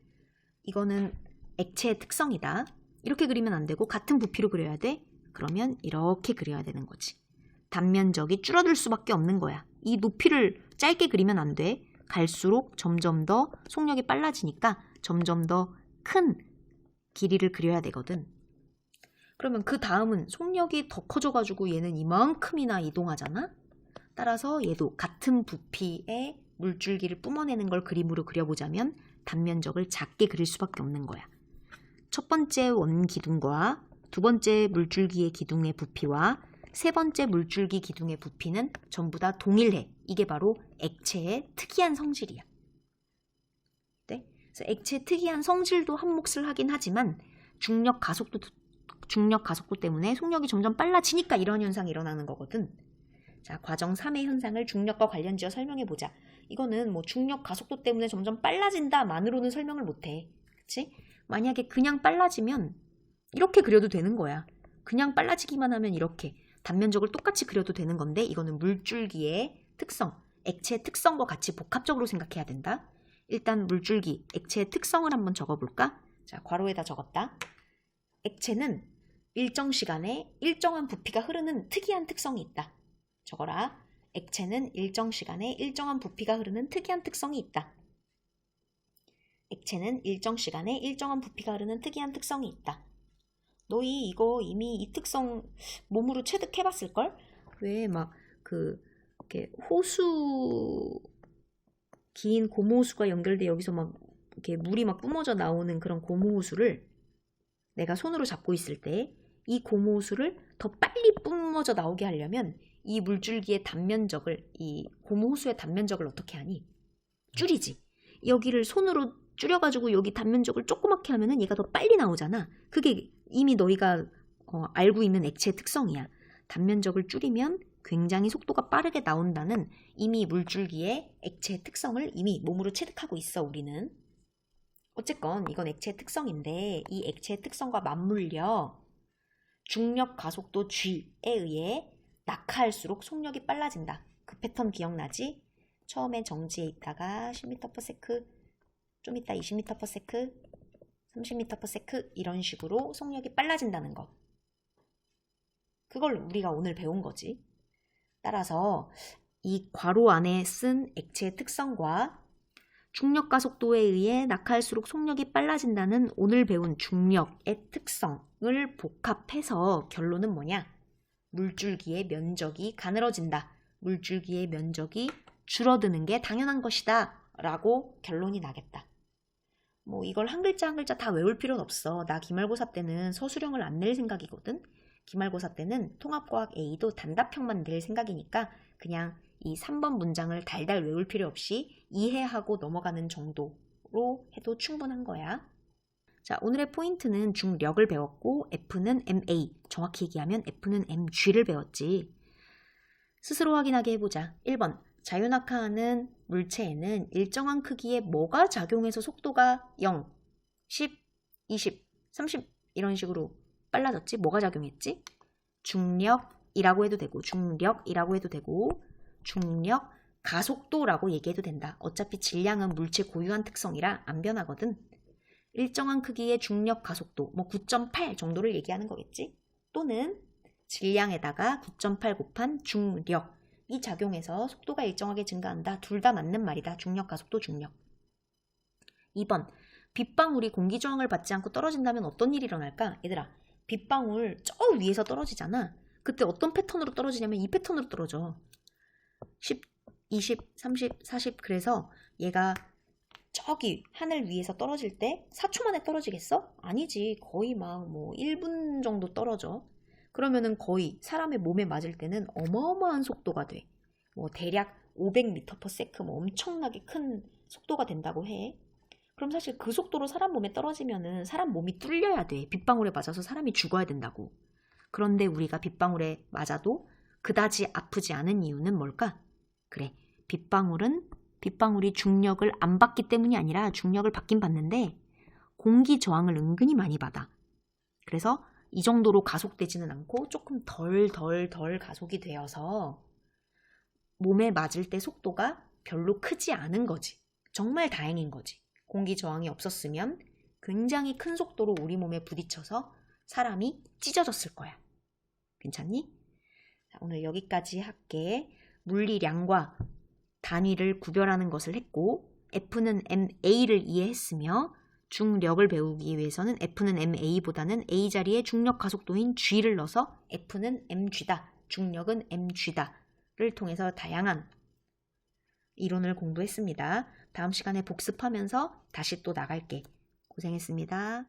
이거는 액체의 특성이다. 이렇게 그리면 안 되고 같은 부피로 그려야 돼? 그러면 이렇게 그려야 되는 거지. 단면적이 줄어들 수밖에 없는 거야. 이 높이를 짧게 그리면 안 돼. 갈수록 점점 더 속력이 빨라지니까 점점 더 큰 길이를 그려야 되거든. 그러면 그 다음은 속력이 더 커져가지고 얘는 이만큼이나 이동하잖아? 따라서 얘도 같은 부피의 물줄기를 뿜어내는 걸 그림으로 그려보자면 단면적을 작게 그릴 수밖에 없는 거야. 첫 번째 원기둥과 두 번째 물줄기의 기둥의 부피와 세 번째 물줄기 기둥의 부피는 전부 다 동일해. 이게 바로 액체의 특이한 성질이야. 네? 그래서 액체의 특이한 성질도 한 몫을 하긴 하지만 중력 가속도 때문에 속력이 점점 빨라지니까 이런 현상이 일어나는 거거든. 자, 과정 3의 현상을 중력과 관련지어 설명해보자. 이거는 뭐 중력 가속도 때문에 점점 빨라진다만으로는 설명을 못해. 그치? 만약에 그냥 빨라지면 이렇게 그려도 되는 거야. 그냥 빨라지기만 하면 이렇게 단면적을 똑같이 그려도 되는 건데 이거는 물줄기의 특성, 액체의 특성과 같이 복합적으로 생각해야 된다. 일단 물줄기, 액체의 특성을 한번 적어볼까? 자, 괄호에다 적었다. 액체는 일정 시간에 일정한 부피가 흐르는 특이한 특성이 있다. 적어라. 액체는 일정 시간에 일정한 부피가 흐르는 특이한 특성이 있다. 액체는 일정 시간에 일정한 부피가 흐르는 특이한 특성이 있다. 너희 이거 이미 이 특성 몸으로 체득해봤을걸? 왜 막 이렇게 호수, 긴 고무호수가 연결돼 여기서 막 이렇게 물이 막 뿜어져 나오는 그런 고무호수를 내가 손으로 잡고 있을 때 이 고무호수를 더 빨리 뿜어져 나오게 하려면 이 물줄기의 단면적을, 이 고무호수의 단면적을 어떻게 하니? 줄이지. 여기를 손으로 줄여가지고 여기 단면적을 조그맣게 하면은 얘가 더 빨리 나오잖아. 그게 이미 너희가 알고 있는 액체의 특성이야. 단면적을 줄이면 굉장히 속도가 빠르게 나온다는 이미 물줄기의 액체의 특성을 이미 몸으로 체득하고 있어, 우리는. 어쨌건 이건 액체의 특성인데 이 액체의 특성과 맞물려 중력 가속도 G에 의해 낙하할수록 속력이 빨라진다. 그 패턴 기억나지? 처음에 정지에 있다가 10m/s, 좀 있다 20m/s, 30m/s 이런 식으로 속력이 빨라진다는 거. 그걸 우리가 오늘 배운 거지. 따라서 이 괄호 안에 쓴 액체의 특성과 중력 가속도에 의해 낙하할수록 속력이 빨라진다는 오늘 배운 중력의 특성을 복합해서 결론은 뭐냐? 물줄기의 면적이 가늘어진다. 물줄기의 면적이 줄어드는 게 당연한 것이다. 라고 결론이 나겠다. 뭐 이걸 한 글자 한 글자 다 외울 필요는 없어. 나 기말고사 때는 서술형을 안 낼 생각이거든. 기말고사 때는 통합과학 A도 단답형만 낼 생각이니까 그냥 이 3번 문장을 달달 외울 필요 없이 이해하고 넘어가는 정도로 해도 충분한 거야. 자, 오늘의 포인트는 중력을 배웠고 F는 MA, 정확히 얘기하면 F는 mg를 배웠지. 스스로 확인하게 해보자. 1번, 자유낙하하는 물체에는 일정한 크기의 뭐가 작용해서 속도가 0, 10, 20, 30 이런 식으로 빨라졌지? 뭐가 작용했지? 중력이라고 해도 되고 중력이라고 해도 되고 중력 가속도라고 얘기해도 된다. 어차피 질량은 물체 고유한 특성이라 안 변하거든. 일정한 크기의 중력 가속도, 뭐 9.8 정도를 얘기하는 거겠지? 또는 질량에다가 9.8 곱한 중력이 작용해서 속도가 일정하게 증가한다. 둘 다 맞는 말이다. 중력 가속도 중력. 2번, 빗방울이 공기 저항을 받지 않고 떨어진다면 어떤 일이 일어날까? 얘들아, 빗방울 저 위에서 떨어지잖아. 그때 어떤 패턴으로 떨어지냐면 이 패턴으로 떨어져. 10, 20, 30, 40 그래서 얘가 저기 하늘 위에서 떨어질 때 4초 만에 떨어지겠어? 아니지. 거의 막 뭐 1분 정도 떨어져. 그러면은 거의 사람의 몸에 맞을 때는 어마어마한 속도가 돼. 뭐 대략 500m/s 뭐 엄청나게 큰 속도가 된다고 해. 그럼 사실 그 속도로 사람 몸에 떨어지면은 사람 몸이 뚫려야 돼. 빗방울에 맞아서 사람이 죽어야 된다고. 그런데 우리가 빗방울에 맞아도 그다지 아프지 않은 이유는 뭘까? 그래, 빗방울이 중력을 안 받기 때문이 아니라 중력을 받긴 받는데 공기 저항을 은근히 많이 받아. 그래서 이 정도로 가속되지는 않고 조금 덜 가속이 되어서 몸에 맞을 때 속도가 별로 크지 않은 거지. 정말 다행인 거지. 공기 저항이 없었으면 굉장히 큰 속도로 우리 몸에 부딪혀서 사람이 찢어졌을 거야. 괜찮니? 자, 오늘 여기까지 할게. 물리량과 단위를 구별하는 것을 했고 F는 MA를 이해했으며 중력을 배우기 위해서는 F는 ma보다는 a 자리에 중력 가속도인 g를 넣어서 F는 mg다, 중력은 mg다를 통해서 다양한 이론을 공부했습니다. 다음 시간에 복습하면서 다시 또 나갈게. 고생했습니다.